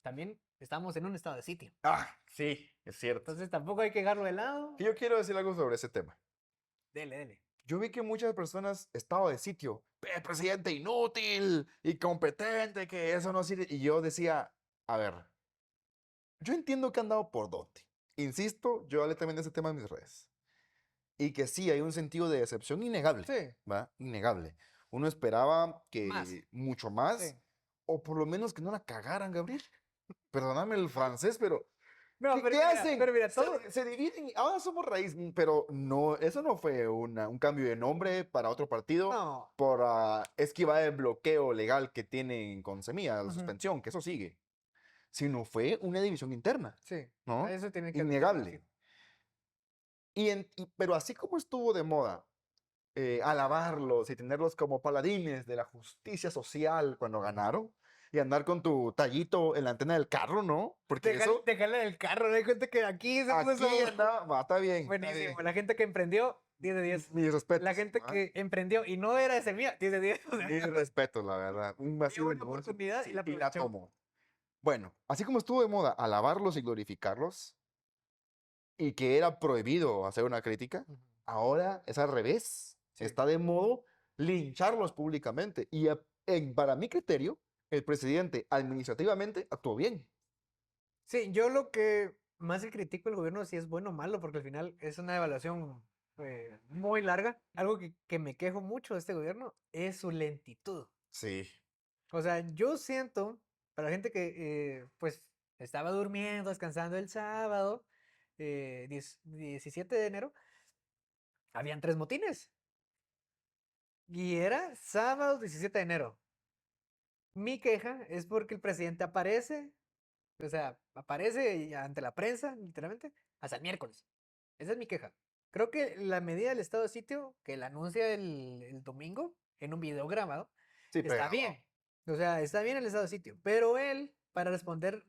También estamos en un estado de sitio. Ah, sí, es cierto. Entonces tampoco hay que dejarlo de lado. Que yo quiero decir algo sobre ese tema. Dele, dele. Yo vi que muchas personas estado de sitio, presidente inútil, incompetente, que eso no sirve. Y yo decía, a ver, yo entiendo que han dado por dónde. Insisto, yo hablé también de ese tema en mis redes. Y que sí, hay un sentido de decepción innegable, Sí, ¿va? Innegable. Uno esperaba más. que mucho Sí. más, o por lo menos que no la cagaran, Gabriel. Perdóname el francés, pero No, ¿qué hacen? pero mira, todo. Se dividen, ahora somos raíz, pero no, eso no fue un cambio de nombre para otro partido No. por esquivar el bloqueo legal que tienen con Semilla, la Ujú, suspensión, que eso sigue, sino fue una división interna, sí, a ¿no? eso tiene que admitirlo, sí. Innegable. Pero así como estuvo de moda alabarlos y tenerlos como paladines de la justicia social cuando ganaron, y andar con tu tallito en la antena del carro, ¿no? Porque eso, Déjale el carro, me di cuenta que aquí se puso aquí anda, va, está bien, está bien. buenísimo. La gente que emprendió, 10 de 10. Mis La respetos, gente ¿va? que emprendió y no era de Semilla, 10 de 10. O sea, Mis respetos, la verdad. Un vio vacío de una negocio, oportunidad y sí, la y la aprovechó. tomó. Bueno, así como estuvo de moda alabarlos y glorificarlos, y que era prohibido hacer una crítica, Ujú, ahora es al revés. sí. Está de modo lincharlos públicamente. Para mi criterio, el presidente administrativamente actuó bien. Sí, yo lo que más que critico el gobierno si es bueno o malo, porque al final es una evaluación muy larga. Algo que me quejo mucho de este gobierno es su lentitud. Sí, O sea, yo siento, para la gente que pues estaba durmiendo, descansando el sábado, 17 de enero, habían 3 motines. Y era sábado 17 de enero. Mi queja es porque el presidente aparece, o sea, aparece ante la prensa, literalmente, hasta el miércoles. Esa es mi queja. Creo que la medida del estado de sitio, que la anuncia el domingo en un video grabado, sí, está pegado. bien. O sea, está bien el estado de sitio. Pero él, para responder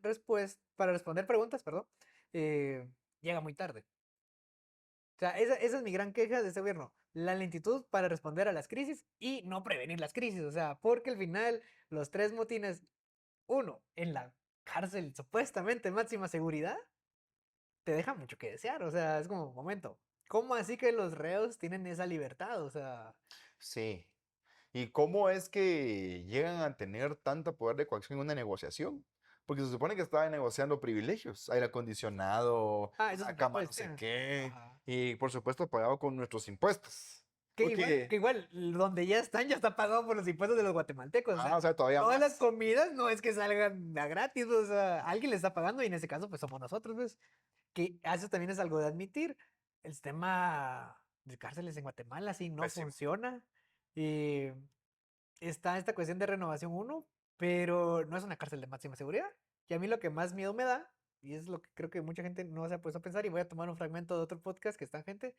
preguntas, perdón, eh, llega muy tarde. O sea, esa es mi gran queja de este gobierno. La lentitud para responder a las crisis y no prevenir las crisis. O sea, porque al final los 3 motines, uno, en la cárcel supuestamente máxima seguridad, te deja mucho que desear. O sea, es como, momento, ¿cómo así que los reos tienen esa libertad? O sea, Sí. ¿Y cómo es que llegan a tener tanto poder de coacción en una negociación? Porque se supone que estaban negociando privilegios, aire acondicionado, eso es la otra cama no sé cuestión. qué, Ajá. y por supuesto pagado con nuestros impuestos. Que Porque, igual, donde ya están, ya está pagado por los impuestos de los guatemaltecos. O sea, o sea, todavía todas las más. comidas no es que salgan a gratis, o sea, alguien le está pagando y en ese caso, pues somos nosotros, pues. Que eso también es algo de admitir. El sistema de cárceles en Guatemala sí no Pésimo. funciona. Y está esta cuestión de renovación uno, pero no es una cárcel de máxima seguridad. Y a mí lo que más miedo me da, y es lo que creo que mucha gente no se ha puesto a pensar, y voy a tomar un fragmento de otro podcast que está en gente,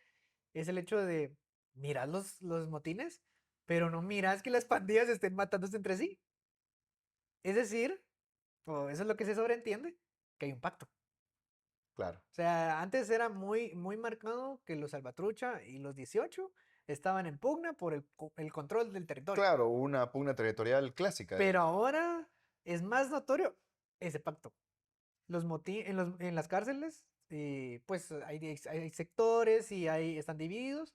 es el hecho de mirar los motines, pero no miras que las pandillas estén matándose entre sí. Es decir, o eso es lo que se sobreentiende, que hay un pacto. Claro. O sea, antes era muy marcado que los Salvatrucha y los 18 estaban en pugna por el control del territorio. Claro, una pugna territorial clásica. Pero ahora es más notorio ese pacto. En las cárceles, pues hay sectores y están divididos,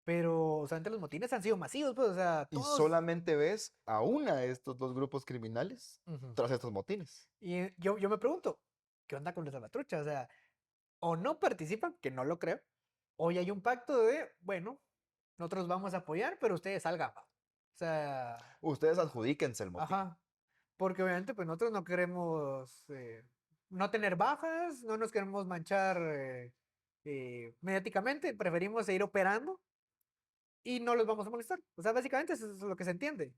pero o sea, los motines han sido masivos, pues, o sea, Y todos. solamente ves a una de estos dos grupos criminales Ujú. tras estos motines. Y yo me pregunto, ¿qué onda con los salvatruchas? O sea, o no participan, que no lo creo, o ya hay un pacto de, bueno, nosotros vamos a apoyar, pero ustedes salgan. Va. O sea, Ustedes adjudíquense el motín. ajá. Porque obviamente, pues nosotros no queremos no tener bajas, no nos queremos manchar mediáticamente, preferimos seguir operando y no los vamos a molestar. O sea, básicamente eso es lo que se entiende.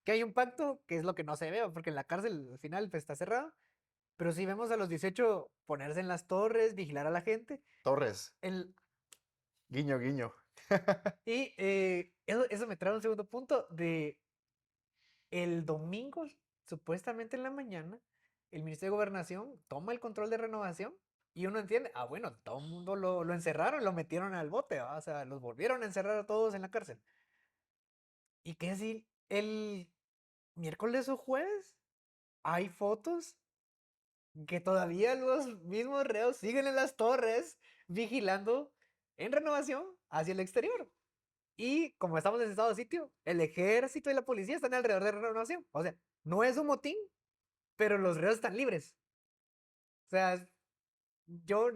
Que hay un pacto, que es lo que no se ve, porque en la cárcel al final pues, está cerrado. Pero si vemos a los 18 ponerse en las torres, vigilar a la gente, Torres, el, guiño, guiño. y eso me trae un segundo punto de el domingo, supuestamente en la mañana, el Ministerio de Gobernación toma el control de renovación Y uno entiende, bueno, todo el mundo lo encerraron, lo metieron al bote, ¿va? O sea, los volvieron a encerrar a todos en la cárcel. ¿Y qué si el miércoles o jueves hay fotos que todavía los mismos reos siguen en las torres vigilando en Renovación hacia el exterior? Y como estamos en estado de sitio, el ejército y la policía están alrededor de Renovación. O sea, no es un motín, pero los reos están libres. O sea, yo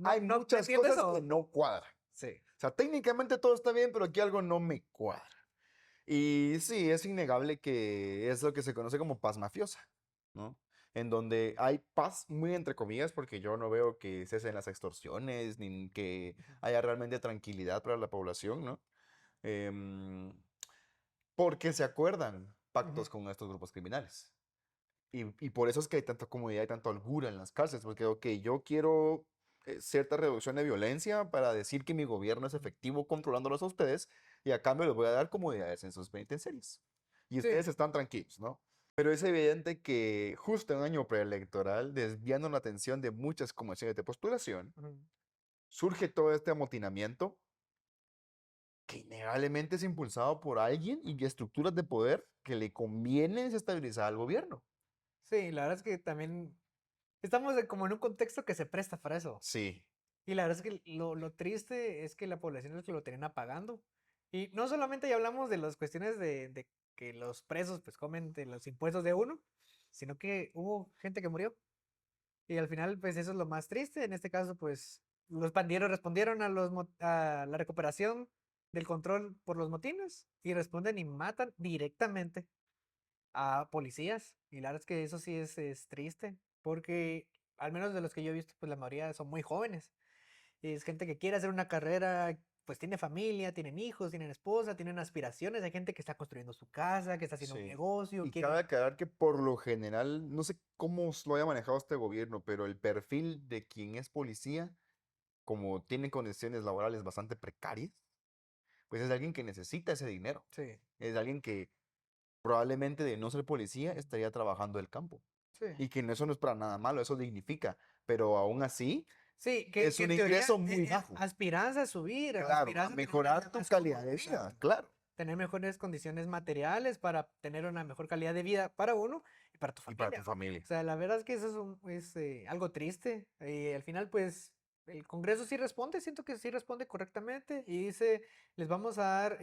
Hay no muchas entiendo cosas que eso. no cuadran. Sí. O sea, técnicamente todo está bien, pero aquí algo no me cuadra. Y sí, es innegable que es lo que se conoce como paz mafiosa, ¿no? En donde hay paz muy entre comillas, porque yo no veo que cesen las extorsiones, ni que Ujú, haya realmente tranquilidad para la población, ¿no? Em, Porque se acuerdan ujú. pactos con estos grupos criminales. Y por eso es que hay tanta comodidad y tanta holgura en las cárceles, porque, ok, yo quiero cierta reducción de violencia para decir que mi gobierno es efectivo controlándolos a ustedes y a cambio les voy a dar comodidades en sus penitenciarias. Y Sí. ustedes están tranquilos, ¿no? Pero es evidente que justo en un año preelectoral, desviando la atención de muchas comisiones de postulación, Ujú. surge todo este amotinamiento que innegablemente es impulsado por alguien y estructuras de poder que le conviene desestabilizar al gobierno. Sí, la verdad es que también estamos como en un contexto que se presta para eso. Sí, Y la verdad es que lo triste es que la población es que lo termina pagando. Y no solamente ya hablamos de las cuestiones de que los presos pues comen de los impuestos de uno, sino que hubo gente que murió. Y al final pues eso es lo más triste. En este caso pues los pandilleros respondieron a, a la recuperación del control por los motines y responden y matan directamente a policías. Y la verdad es que eso sí es triste, porque al menos de los que yo he visto, pues la mayoría son muy jóvenes. Y es gente que quiere hacer una carrera, pues tiene familia, tienen hijos, tienen esposa, tienen aspiraciones. Hay gente que está construyendo su casa, que está haciendo un sí. negocio, Y cabe quiere... aclarar que por lo general, no sé cómo lo haya manejado este gobierno, pero el perfil de quien es policía, como tiene condiciones laborales bastante precarias, pues es alguien que necesita ese dinero. Sí, Es alguien que probablemente de no ser policía ujú, estaría trabajando el campo. sí. Y que eso no es para nada malo, eso dignifica. Pero aún así, Sí, es que un en teoría ingreso muy bajo. aspirás a subir, Claro, a aspirás a tener una vida mejorar tu más calidad cómoda. de vida, Exacto. claro. Tener mejores condiciones materiales para tener una mejor calidad de vida para uno y para tu Y para tu familia. familia. O sea, la verdad es que eso es algo triste. Y al final, pues, el Congreso sí responde, siento que sí responde correctamente y dice, les vamos a dar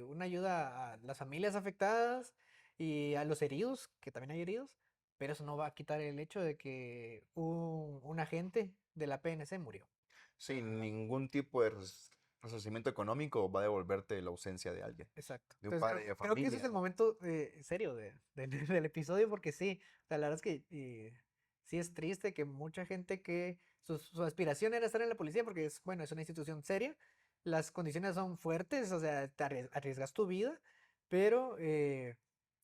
una ayuda a las familias afectadas y a los heridos, que también hay heridos, pero eso no va a quitar el hecho de que un agente de la PNC murió. O Sin sea, ningún tipo de resarcimiento económico va a devolverte la ausencia de alguien, exacto. de un Entonces padre de creo que ese es familia, el ¿no? momento serio del episodio porque sí, o sea, la verdad es que sí es triste que mucha gente que su aspiración era estar en la policía porque es, bueno, es una institución seria, las condiciones son fuertes, o sea, te arriesgas tu vida, pero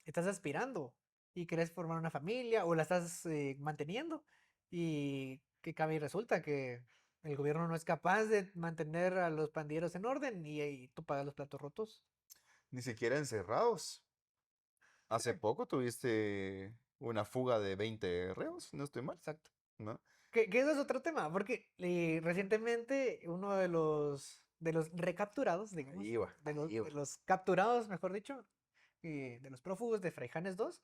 estás aspirando y quieres formar una familia o la estás manteniendo y que cabe y resulta que el gobierno no es capaz de mantener a los pandilleros en orden y tú pagas los platos rotos. Ni siquiera encerrados. Sí, Hace poco tuviste una fuga de 20 reos, si no estoy mal, exacto. ¿no? Que eso es otro tema, porque recientemente uno de los recapturados, Ahí digamos, iba, ahí de iba. los capturados, mejor dicho, de los prófugos de Fraijanes 2,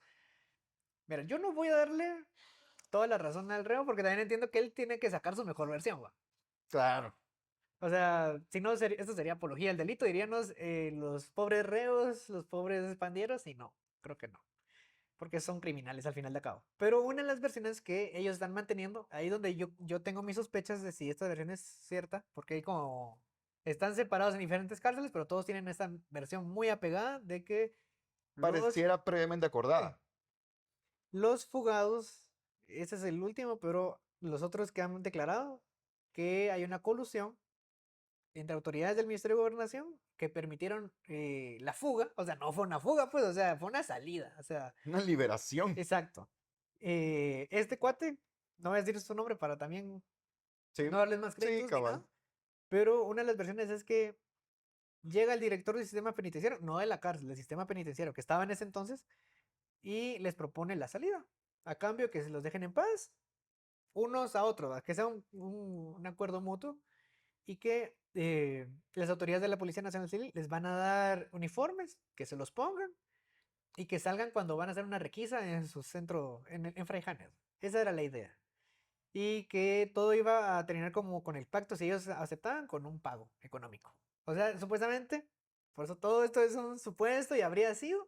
mira, yo no voy a darle toda la razón al reo porque también entiendo que él tiene que sacar su mejor versión, ¿va? Claro. O sea, si no, esto sería apología del delito, diríamos los pobres reos, los pobres pandilleros, y no, creo que no. Porque son criminales al final de cabo. Pero una de las versiones que ellos están manteniendo, ahí donde yo tengo mis sospechas de si esta versión es cierta, porque hay como, están separados en diferentes cárceles, pero todos tienen esta versión muy apegada de que los, Pareciera previamente sí, acordada. los fugados, ese es el último, pero los otros que han declarado que hay una colusión entre autoridades del Ministerio de Gobernación que permitieron la fuga, o sea, no fue una fuga, pues, o sea, fue una salida, o sea, Una liberación. exacto. Este cuate, no voy a decir su nombre para también Sí, no darles más sí, créditos ni cabal. nada, pero una de las versiones es que llega el director del sistema penitenciario, no de la cárcel, del sistema penitenciario que estaba en ese entonces, y les propone la salida, a cambio que se los dejen en paz unos a otros, ¿va? Que sea un acuerdo mutuo y que las autoridades de la Policía Nacional Civil les van a dar uniformes, que se los pongan y que salgan cuando van a hacer una requisa en su centro, en Fray Janes. Esa era la idea. Y que todo iba a terminar como con el pacto, si ellos aceptaban, con un pago económico. O sea, supuestamente, por eso todo esto es un supuesto y habría sido,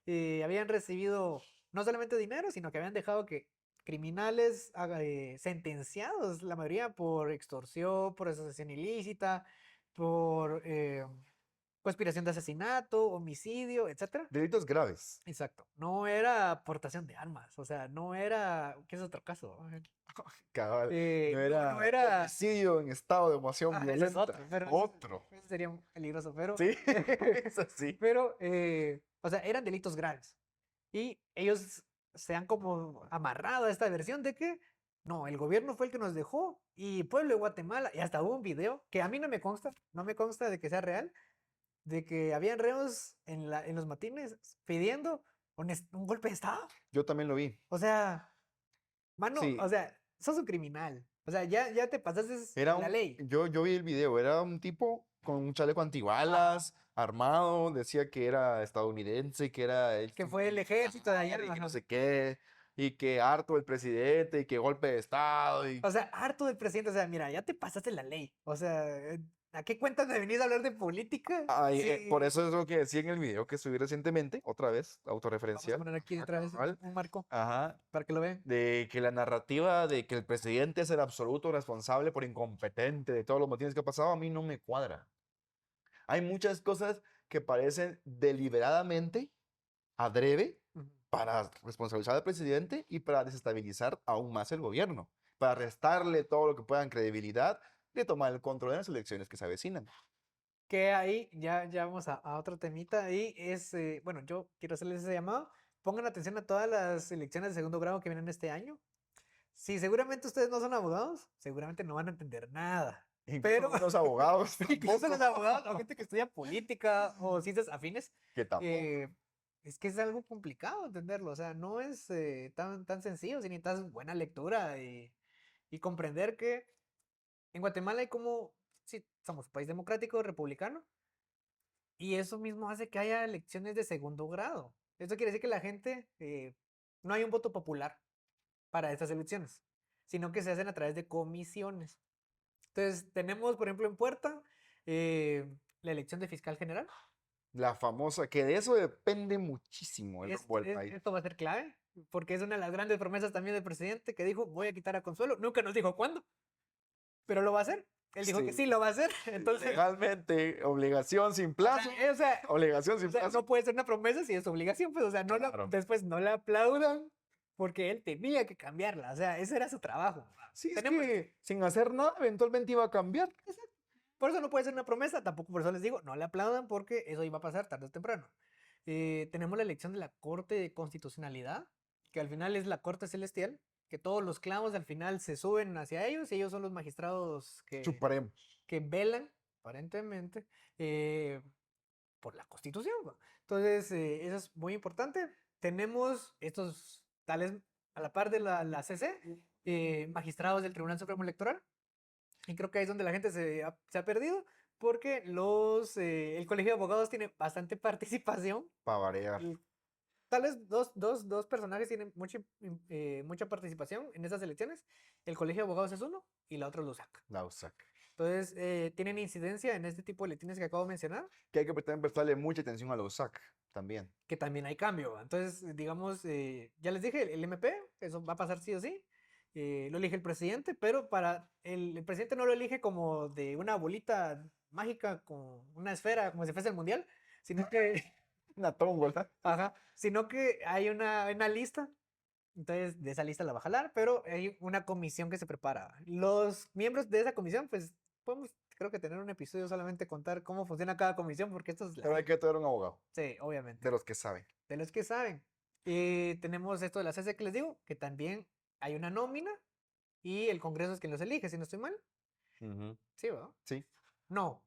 habían recibido no solamente dinero, sino que habían dejado que criminales sentenciados, la mayoría por extorsión, por asociación ilícita, por conspiración de asesinato, homicidio, etcétera. Delitos graves. Exacto. No era portación de armas, o sea, no era, ¿qué es otro caso? Cabal. No No era era. homicidio en estado de emoción Ese es violenta. otro, pero Otro. ese sería peligroso, pero. Sí, es así. Pero, o sea, eran delitos graves. Y ellos se han como amarrado a esta versión de que no, el gobierno fue el que nos dejó y pueblo de Guatemala, y hasta hubo un video que a mí no me consta de que sea real, de que habían reos en los matines pidiendo un golpe de Estado. Yo también lo vi. O sea, mano, Sí, o sea, sos un criminal. O sea, ya te pasaste era la ley. yo vi el video, era un tipo con un chaleco antibalas, armado, decía que era estadounidense, que era el Que fue el ejército de ayer. y que no Ajá. sé qué, y que harto el presidente, y que golpe de estado, y O sea, harto del presidente. O sea, mira, ya te pasaste la ley. O sea, ¿a qué cuentas me venís a hablar de política? ay, por Sí. eso es lo que decía en el video que subí recientemente, otra vez, Vamos a autorreferencial. poner aquí Ajá, otra vez cabal. un marco Ajá, para que lo vean. de que la narrativa de que el presidente es el absoluto responsable por incompetente de todos los motines que ha pasado, a mí no me cuadra. Hay muchas cosas que parecen deliberadamente adrede Ujú. para responsabilizar al presidente y para desestabilizar aún más el gobierno, para restarle todo lo que puedan credibilidad de tomar el control de las elecciones que se avecinan. Que ahí ya vamos a otro temita. Y es, bueno, yo quiero hacerles ese llamado. Pongan atención a todas las elecciones de segundo grado que vienen este año. Si seguramente ustedes no son abogados, seguramente no van a entender nada. Pero Incluso los abogados incluso los tampoco, abogados o gente que estudia política o ciencias afines, que tampoco. eh, es que es algo complicado entenderlo. O sea, no es tan sencillo, si necesitas buena lectura y comprender que en Guatemala hay como, sí, somos un país democrático, republicano, y eso mismo hace que haya elecciones de segundo grado. Esto quiere decir que la gente, no hay un voto popular para estas elecciones, sino que se hacen a través de comisiones. Entonces, tenemos, por ejemplo, en puerta la elección de fiscal general. La famosa, que de eso depende muchísimo el rumbo del país. Esto va a ser clave, porque es una de las grandes promesas también del presidente que dijo, voy a quitar a Consuelo. Nunca nos dijo cuándo, pero lo va a hacer. Él dijo que Sí, sí lo va a hacer. Entonces, legalmente, obligación sin plazo, o sea, obligación sin o sea, plazo. no puede ser una promesa si es obligación, pues, o sea, Claro. después no la aplaudan porque él tenía que cambiarla, o sea, ese era su trabajo. Sí, es Tenemos, que sin hacer nada, eventualmente iba a cambiar. por eso no puede ser una promesa, tampoco por eso les digo, no le aplaudan porque eso iba a pasar tarde o temprano. Tenemos la elección de la Corte de Constitucionalidad, que al final es la Corte Celestial, que todos los clavos al final se suben hacia ellos y ellos son los magistrados Supremo. que velan, aparentemente, por la Constitución, ¿va? Entonces, eso es muy importante. Tenemos estos, tales, a la par de la CC, magistrados del Tribunal Supremo Electoral. Y creo que ahí es donde la gente se ha perdido, porque el Colegio de Abogados tiene bastante participación. Para variar. Y tal vez dos personajes tienen mucha participación en estas elecciones. El Colegio de Abogados es uno y la otra es la USAC. La USAC. Entonces, tienen incidencia en este tipo de elecciones que acabo de mencionar, Que hay que prestarle mucha atención a la USAC también. que también hay cambio. Entonces, digamos, ya les dije, el MP, eso va a pasar sí o sí. Lo elige el presidente, pero para el presidente no lo elige como de una bolita mágica con una esfera, como si fuese el mundial, sino que, Una tómbola. ajá, sino que hay una lista. Entonces, de esa lista la va a jalar, pero hay una comisión que se prepara. Los miembros de esa comisión, pues, podemos, creo que tener un episodio solamente contar cómo funciona cada comisión, porque esto es Pero hay que tener un abogado. Sí, obviamente. De los que saben. De los que saben. Tenemos esto de la CC que les digo, que también hay una nómina y el Congreso es quien los elige, si no estoy mal. Sí, ¿verdad? Sí. No,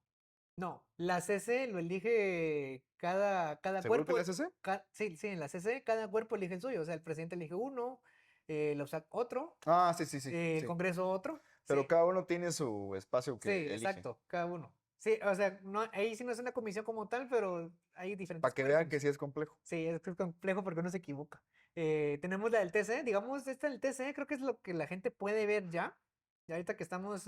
no. La CC lo elige cada ¿Seguro que cuerpo. la SC? Sí, sí, en la CC cada cuerpo elige el suyo. O sea, el presidente elige uno, la USAC otro, Ah, sí, sí, sí, el sí. Congreso otro. Pero Sí, cada uno tiene su espacio sí, que elige. exacto, cada uno. Sí, o sea, no, ahí sí no es una comisión como tal, pero hay Para diferentes que vean cuerpos. que sí es complejo. Sí, es que es complejo porque uno se equivoca. Tenemos la del TC, digamos, esta del TC creo que es lo que la gente puede ver ya. Y ahorita que estamos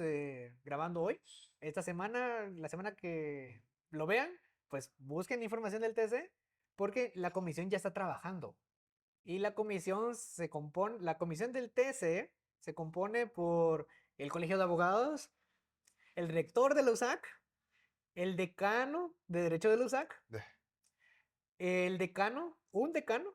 grabando hoy, esta semana, la semana que lo vean, pues busquen información del TC porque la comisión ya está trabajando. Y la comisión del TC se compone por el Colegio de Abogados, el rector de la USAC, el decano de Derecho de la USAC, un decano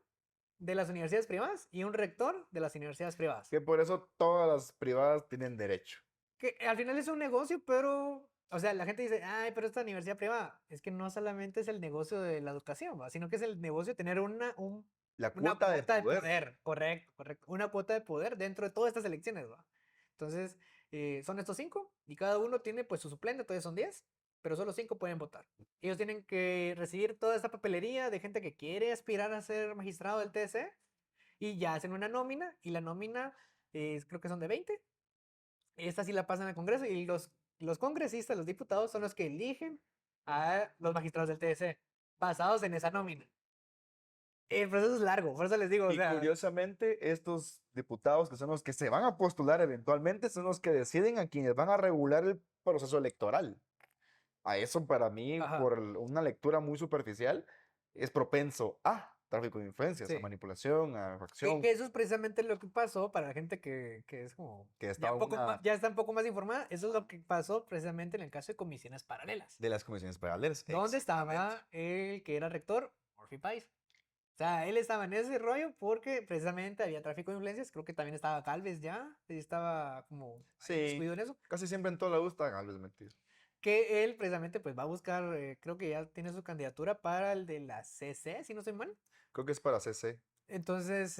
de las universidades privadas y un rector de las universidades privadas. Que por eso todas las privadas tienen derecho. Que al final es un negocio, pero, o sea, la gente dice, ay, pero esta universidad privada, es que no solamente es el negocio de la educación, ¿va? Sino que es el negocio de tener La una cuota de cuota de poder. poder, correcto, correcto, una cuota de poder dentro de todas estas elecciones, ¿va? Entonces, son estos 5 y cada uno tiene pues su suplente, entonces son 10, pero solo 5 pueden votar. Ellos tienen que recibir toda esta papelería de gente que quiere aspirar a ser magistrado del TC y ya hacen una nómina y la nómina creo que son de 20. Esta sí la pasan al Congreso y los congresistas, los diputados son los que eligen a los magistrados del TC basados en esa nómina. El proceso es largo, por eso les digo, o Y sea, curiosamente, estos diputados, que son los que se van a postular eventualmente, son los que deciden a quienes van a regular el proceso electoral. A eso, para mí, ajá, por una lectura muy superficial, es propenso a tráfico de influencias, a sí. manipulación, a Que facción, eso es precisamente lo que pasó para la gente que es como que está ya está un poco más informada. Eso es lo que pasó precisamente en el caso de comisiones paralelas, de las comisiones paralelas. donde Exactamente. estaba el que era rector, Murphy Pais. O sea, él estaba en ese rollo porque precisamente había tráfico de influencias. Creo que también estaba Calves ya, estaba como ahí Sí, inmiscuido en eso. casi siempre en toda la U está Galvez metido. Que él precisamente pues va a buscar, creo que ya tiene su candidatura para el de la CC, si no soy mal. Creo que es para CC. Entonces,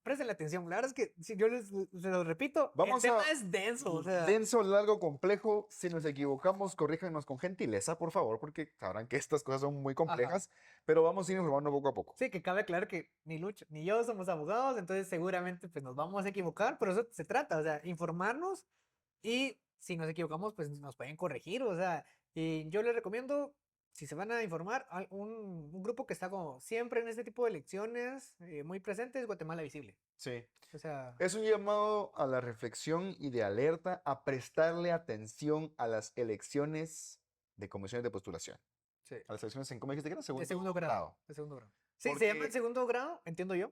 presten la atención. La verdad es que, si yo se lo repito, el Vamos tema a es denso. O sea, denso, largo, complejo. Si nos equivocamos, corríjanos con gentileza, por favor, porque sabrán que estas cosas son muy ajá. complejas, pero vamos a ir informando poco a poco. Sí, que cabe aclarar que ni Lucho ni yo somos abogados, entonces seguramente pues nos vamos a equivocar, pero eso se trata, o sea, informarnos y si nos equivocamos pues nos pueden corregir, o sea, y yo les recomiendo, si se van a informar, un grupo que está como siempre en este tipo de elecciones, muy presente, es Guatemala Visible. Sí. O sea, Es un llamado a la reflexión y de alerta a prestarle atención a las elecciones de comisiones de postulación. sí. A las elecciones en, ¿cómo dijiste que era? De Segundo segundo grado, grado. de segundo grado. Sí, se llama el Porque, segundo grado, entiendo yo.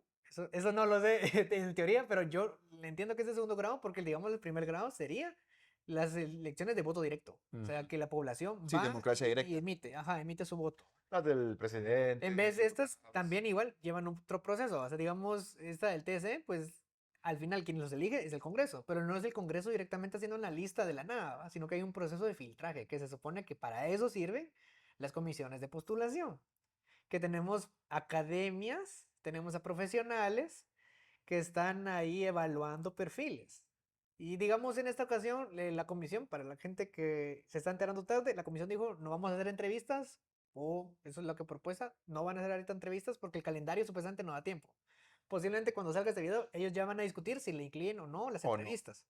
Eso no lo sé en teoría, pero yo le entiendo que es de segundo grado porque, digamos, el primer grado sería las elecciones de voto directo. O sea, ujú, que la población sí, va democracia y directa. emite, ajá, emite su voto. Las del presidente, En vez de estas, diputados. también igual llevan otro proceso. O sea, digamos, esta del TC, pues al final quien los elige es el Congreso, pero no es el Congreso directamente haciendo una lista de la nada, ¿va? Sino que hay un proceso de filtraje que se supone que para eso sirven las comisiones de postulación, que tenemos academias, tenemos a profesionales que están ahí evaluando perfiles. Y digamos en esta ocasión, la comisión, para la gente que se está enterando tarde, la comisión dijo, no vamos a hacer entrevistas, o eso es lo que propuesta, no van a hacer ahorita entrevistas porque el calendario supuestamente no da tiempo. Posiblemente cuando salga este video, ellos ya van a discutir si le incluyen o no las ¿O no? entrevistas.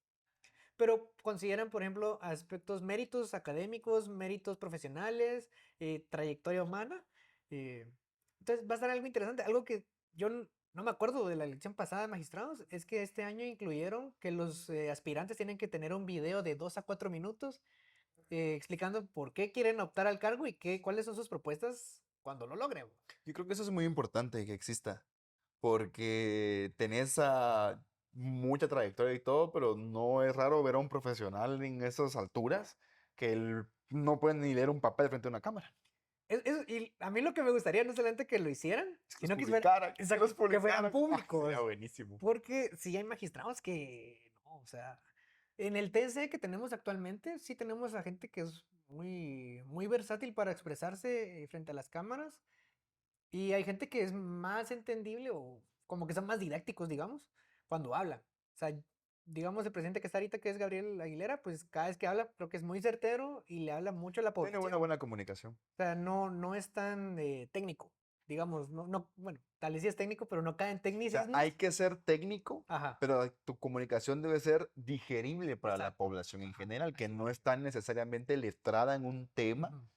Pero consideran, por ejemplo, aspectos, méritos académicos, méritos profesionales, trayectoria humana. eh, entonces va a estar algo interesante. Algo que yo no me acuerdo de la elección pasada de magistrados es que este año incluyeron que los aspirantes tienen que tener un video de 2 a 4 minutos explicando por qué quieren optar al cargo y cuáles son sus propuestas cuando lo logren. Yo creo que eso es muy importante que exista, porque tenés a mucha trayectoria y todo, pero no es raro ver a un profesional en esas alturas que él no puede ni leer un papel frente a una cámara. Y a mí lo que me gustaría no solamente que lo hicieran, Es que los sino publicaran, que los que fueran publicaran. Sería públicos. buenísimo. Porque si hay magistrados que no, o sea, en el TC que tenemos actualmente, sí tenemos a gente que es muy versátil para expresarse frente a las cámaras. Y hay gente que es más entendible o como que son más didácticos, digamos, cuando hablan. O sea, digamos, el presidente que está ahorita, que es Gabriel Aguilera, pues cada vez que habla, creo que es muy certero y le habla mucho a la Tiene población. buena comunicación. O sea, no es tan técnico. digamos, bueno, tal vez sí es técnico, pero no cae en O sea, tecnicismos. hay que ser técnico, Ajá, pero tu comunicación debe ser digerible para la exacto. población en general, que Así no es. está necesariamente letrada en un tema Ujú.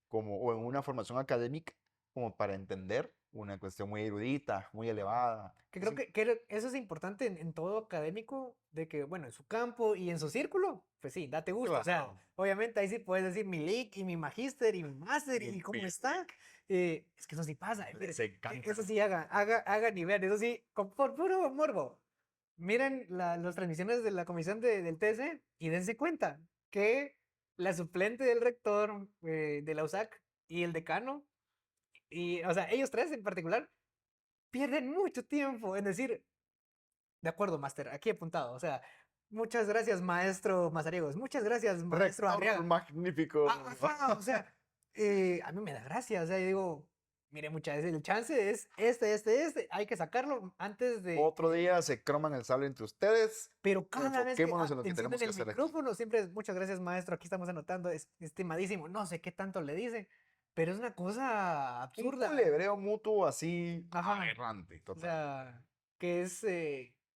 como, o en una formación académica como para entender una cuestión muy erudita, muy elevada. Que creo que eso es importante en todo académico, de que, bueno, en su campo y en su círculo, pues sí, date gusto. O sea, Claro. obviamente ahí sí puedes decir mi lic y mi magíster y mi máster Y y cómo mi- está. Es que eso sí pasa. Mire, Les encanta. eso sí hagan y vean, eso sí, por puro morbo. Miren las transmisiones de la comisión del TC y dense cuenta que la suplente del rector de la USAC y el decano, y, o sea, ellos tres en particular, pierden mucho tiempo en decir, de acuerdo, máster, aquí apuntado. O sea, muchas gracias, maestro Mazariegos. Muchas gracias, maestro Rector Arriaga. magnífico. Ajá, o sea, a mí me da gracia. O sea, yo digo, mire, muchas veces el chance es este. Hay que sacarlo antes de. Otro día se croman el sable entre ustedes. Pero cada vez que Enfoquémonos en lo que encienden tenemos que el hacer aquí. micrófono, siempre es muchas gracias, maestro. Aquí estamos anotando, es estimadísimo. No sé qué tanto le dicen, pero es una cosa Un absurda. culebreo mutuo así Ajá. aberrante, O total. sea, que es.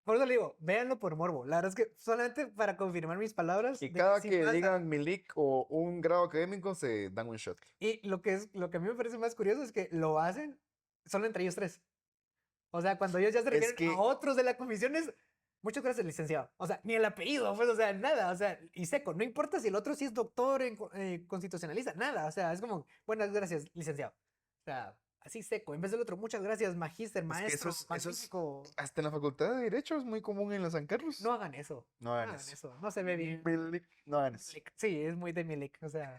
Por eso le digo, véanlo por morbo. La verdad es que solamente para confirmar mis palabras Y de que cada sí que pasa. digan Milik o un grado académico se dan un shot. Y lo que a mí me parece más curioso es que lo hacen solo entre ellos tres. O sea, cuando ellos ya se Es refieren a que otros de la comisión es. Muchas gracias, licenciado. O sea, ni el apellido, pues, o sea, nada. O sea, y seco. No importa si el otro sí es doctor en constitucionalista, nada. O sea, es como, buenas gracias, licenciado. O sea, así seco. En vez del otro, muchas gracias, magíster, Es que maestro, eso es, magnífico. hasta en la Facultad de Derecho es muy común en la San No Carlos. hagan eso. No No hagan hagan eso. eso. No se ve bien. No hagan eso. Milik. Sí, es muy de Milik. O sea,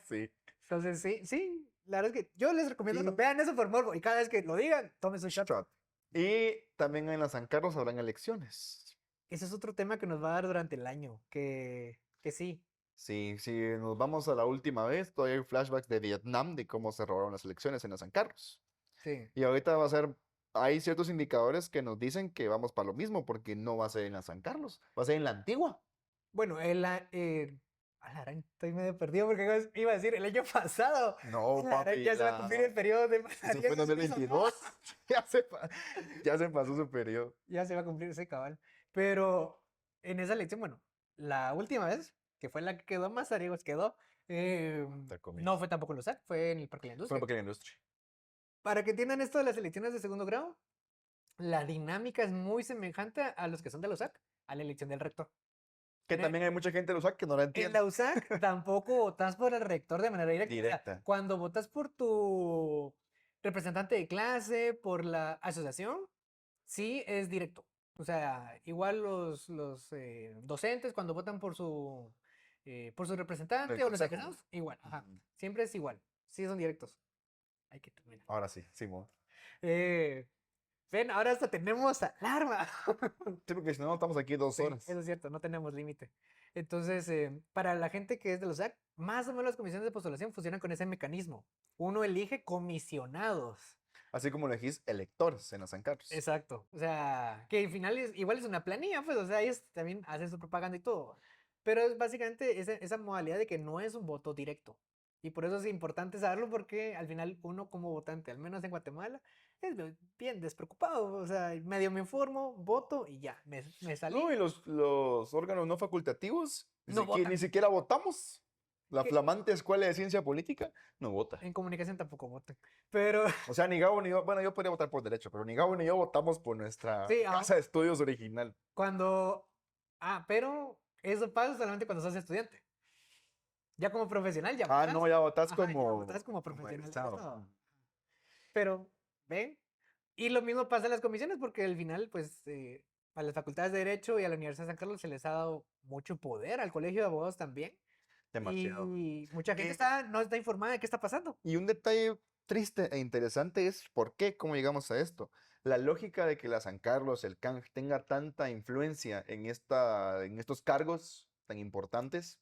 Sí. entonces sí. La verdad es que yo les recomiendo eso. Y Vean eso por morbo. Y cada vez que lo digan, tomen su shot. shot. Y también en la San Carlos habrán elecciones. Ese es otro tema que nos va a dar durante el año. Que sí. Sí, si nos vamos a la última vez, todavía hay flashbacks de Vietnam, de cómo se robaron las elecciones en la San Carlos. Sí. Y ahorita va a ser, hay ciertos indicadores que nos dicen que vamos para lo mismo, porque no va a ser en la San Carlos, va a ser en la antigua. Bueno, a la araña, estoy medio perdido porque iba a decir el año pasado. No, La araña, papi, ya se va a cumplir el periodo de eso fue en Mazariegos. Eso no. 2022. Ya se pasó su periodo. Ya se va a cumplir ese cabal. Pero en esa elección, bueno, la última vez, que fue la que quedó Mazariegos, quedó. Entre No comillas. fue tampoco en los SAC, fue en el Parque de la Fue Industria. una pequeña industria. Para que entiendan esto de las elecciones de segundo grado, la dinámica es muy semejante a los que son de los SAC, a la elección del rector. Que En el- también hay mucha gente de los que no la En entiende. la USAC tampoco votas por el rector de manera directa. O sea, Directa. cuando votas por tu representante de clase, por la asociación, sí es directo. O sea, igual los docentes cuando votan por su El representante o los consejo. egresados, igual. Ajá. Ujú. Siempre es igual. Sí son directos. Hay que terminar. Ahora sí, Simón. Eh, Ven, ahora hasta tenemos alarma. Sí, porque si no, estamos aquí 2 horas. Eso es cierto, no tenemos límite. Entonces, para la gente que es de los SAC, más o menos las comisiones de postulación funcionan con ese mecanismo. Uno elige comisionados. Así como elegís electores en la San Carlos. Exacto. O sea, que al final igual es una planilla, pues, o sea, ellos también hacen su propaganda y todo. Pero es básicamente esa modalidad de que no es un voto directo. Y por eso es importante saberlo porque al final uno como votante, al menos en Guatemala, es bien despreocupado. O sea, medio me informo, voto y ya, me salí. No, y los órganos no facultativos, No ni votan. siquiera votamos. La Que flamante Escuela de Ciencia Política no vota. en comunicación tampoco votan. Pero O sea, ni Gabo ni yo, bueno, yo podría votar por derecho, pero ni Gabo ni yo votamos por nuestra sí, casa de estudios original. cuando... pero eso pasa solamente cuando sos estudiante. Ya como profesional ya Ah, votas. no, ya votas Ajá, ya como, votas como como profesional del egresado. Estado. Pero, ¿ven? Y lo mismo pasa en las comisiones porque al final, pues, a las facultades de Derecho y a la Universidad de San Carlos se les ha dado mucho poder, al Colegio de Abogados también. Demasiado. Y mucha gente Que- no está informada de qué está pasando. Y un detalle triste e interesante es por qué, cómo llegamos a esto. La lógica de que la San Carlos, el CANG, tenga tanta influencia en estos cargos tan importantes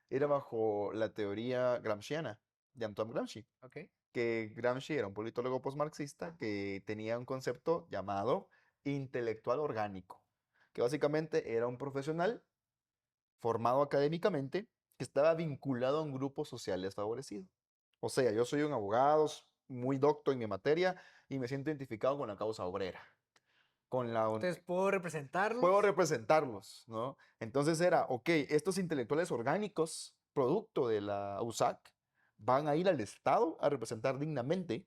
era bajo la teoría gramsciana de Antoine Gramsci, ¿Ok? que Gramsci era un politólogo postmarxista que tenía un concepto llamado intelectual orgánico, que básicamente era un profesional formado académicamente que estaba vinculado a un grupo social desfavorecido. O sea, yo soy un abogado, muy docto en mi materia y me siento identificado con la causa obrera, con la, Entonces puedo puedo representarlos. representarlos, ¿no? Entonces era, ok, estos intelectuales orgánicos, producto de la USAC, van a ir al Estado a representar dignamente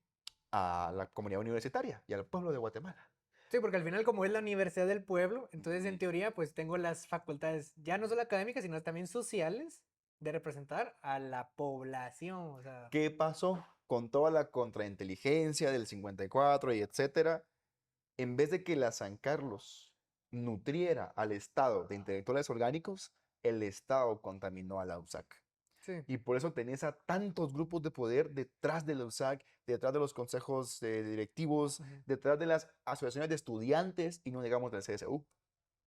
a la comunidad universitaria y al pueblo de Guatemala. Sí, porque al final como es la universidad del pueblo, entonces en Ujú. teoría pues tengo las facultades ya no solo académicas, sino también sociales de representar a la población, o sea, ¿Qué pasó con toda la contrainteligencia del 54 y etcétera? En vez de que la San Carlos nutriera al Estado de intelectuales orgánicos, el Estado contaminó a la USAC. sí. Y por eso tenés a tantos grupos de poder detrás de la USAC, detrás de los consejos directivos, Ujú. detrás de las asociaciones de estudiantes y no digamos del CSU.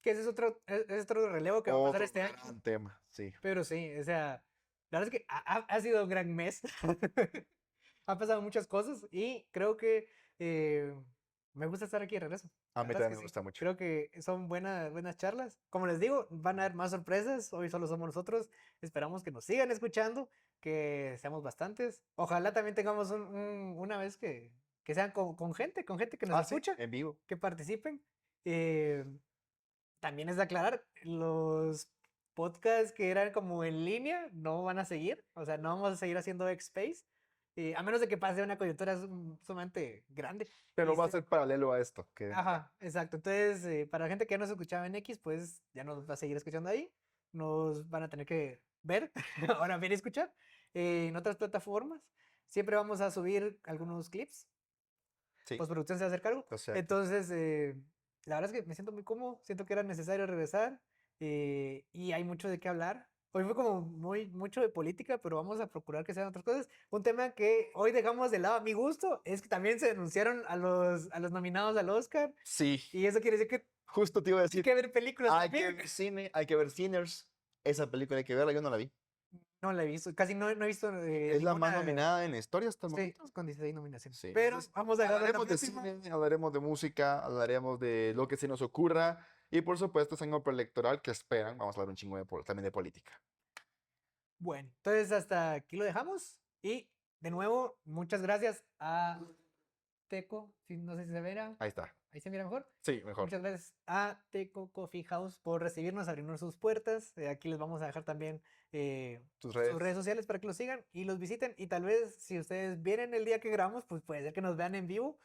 Que ese es otro, es otro relevo que va a pasar Otro este año, gran tema, sí. pero sí, o sea, la verdad es que ha sido un gran mes. Ha pasado muchas cosas y creo que eh, me gusta estar aquí de regreso. A La mí verdad es también que me sí. gusta mucho. Creo que son buenas charlas. Como les digo, van a haber más sorpresas. Hoy solo somos nosotros. Esperamos que nos sigan escuchando, que seamos bastantes. Ojalá también tengamos una vez que sean con gente que nos Ah, sí, escucha, en vivo. que participen. Eh, También es de aclarar, los podcasts que eran como en línea no van a seguir, o sea, no vamos a seguir haciendo X-Space, a menos de que pase una coyuntura sumamente grande. Pero Y va a ser paralelo a esto, que ajá, exacto. Entonces, para la gente que ya nos escuchaba en X, pues ya nos va a seguir escuchando ahí. Nos van a tener que ver, ahora bien escuchar, en otras plataformas. Siempre vamos a subir algunos clips, sí, postproducción se va a hacer cargo. exacto. Entonces, la verdad es que me siento muy cómodo, siento que era necesario regresar y hay mucho de qué hablar. Hoy fue como mucho de política, pero vamos a procurar que sean otras cosas. Un tema que hoy dejamos de lado a mi gusto es que también se denunciaron a los nominados al Oscar Sí, y eso quiere decir que justo te iba a hay decir, que ver películas hay que también. ver cine, hay que ver Sinners. Esa película hay que verla, yo no la vi. No la he visto, casi no he visto Es la más ninguna. nominada en la historia hasta el Sí, momento. con 16 nominaciones. Sí, Pero entonces vamos a dejarlo en la hablaremos de próxima. cine, hablaremos de música, hablaremos de lo que se nos ocurra y por supuesto es año preelectoral que esperan, vamos a hablar un chingo también de política. Bueno, entonces hasta aquí lo dejamos. Y de nuevo, muchas gracias a Teco, no sé si se verá, Ahí está. ahí se mira mejor. Sí, mejor. Muchas gracias a Teco Coffee House por recibirnos, abrirnos sus puertas. Aquí les vamos a dejar también Tus sus redes. redes sociales para que los sigan y los visiten. Y tal vez si ustedes vienen el día que grabamos, pues puede ser que nos vean en vivo.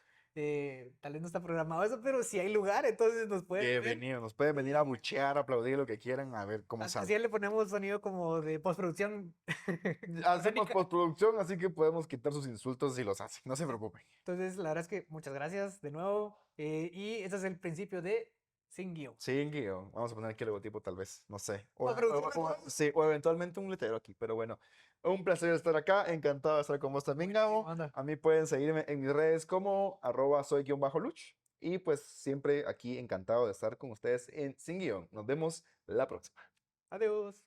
Tal vez no está programado eso, pero si hay lugar, entonces nos pueden ver. Bienvenidos, nos pueden venir a buchear, aplaudir lo que quieran, a ver cómo sale. Así le ponemos sonido como de postproducción Hacemos orgánica. postproducción, así que podemos quitar sus insultos si los hacen, no se preocupen. Entonces, la verdad es que muchas gracias de nuevo. Y ese es el principio de Sin Guión. Sin guión, vamos a poner aquí el logotipo tal vez, no sé. Postproducción, Sí, o eventualmente un letrero aquí, pero bueno. Un placer estar acá, encantado de estar con vos también, buenísimo, Gabo. anda. A mí pueden seguirme en mis redes como @soy_luch. Y pues siempre aquí encantado de estar con ustedes en Sin Guión. Nos vemos la próxima. Adiós.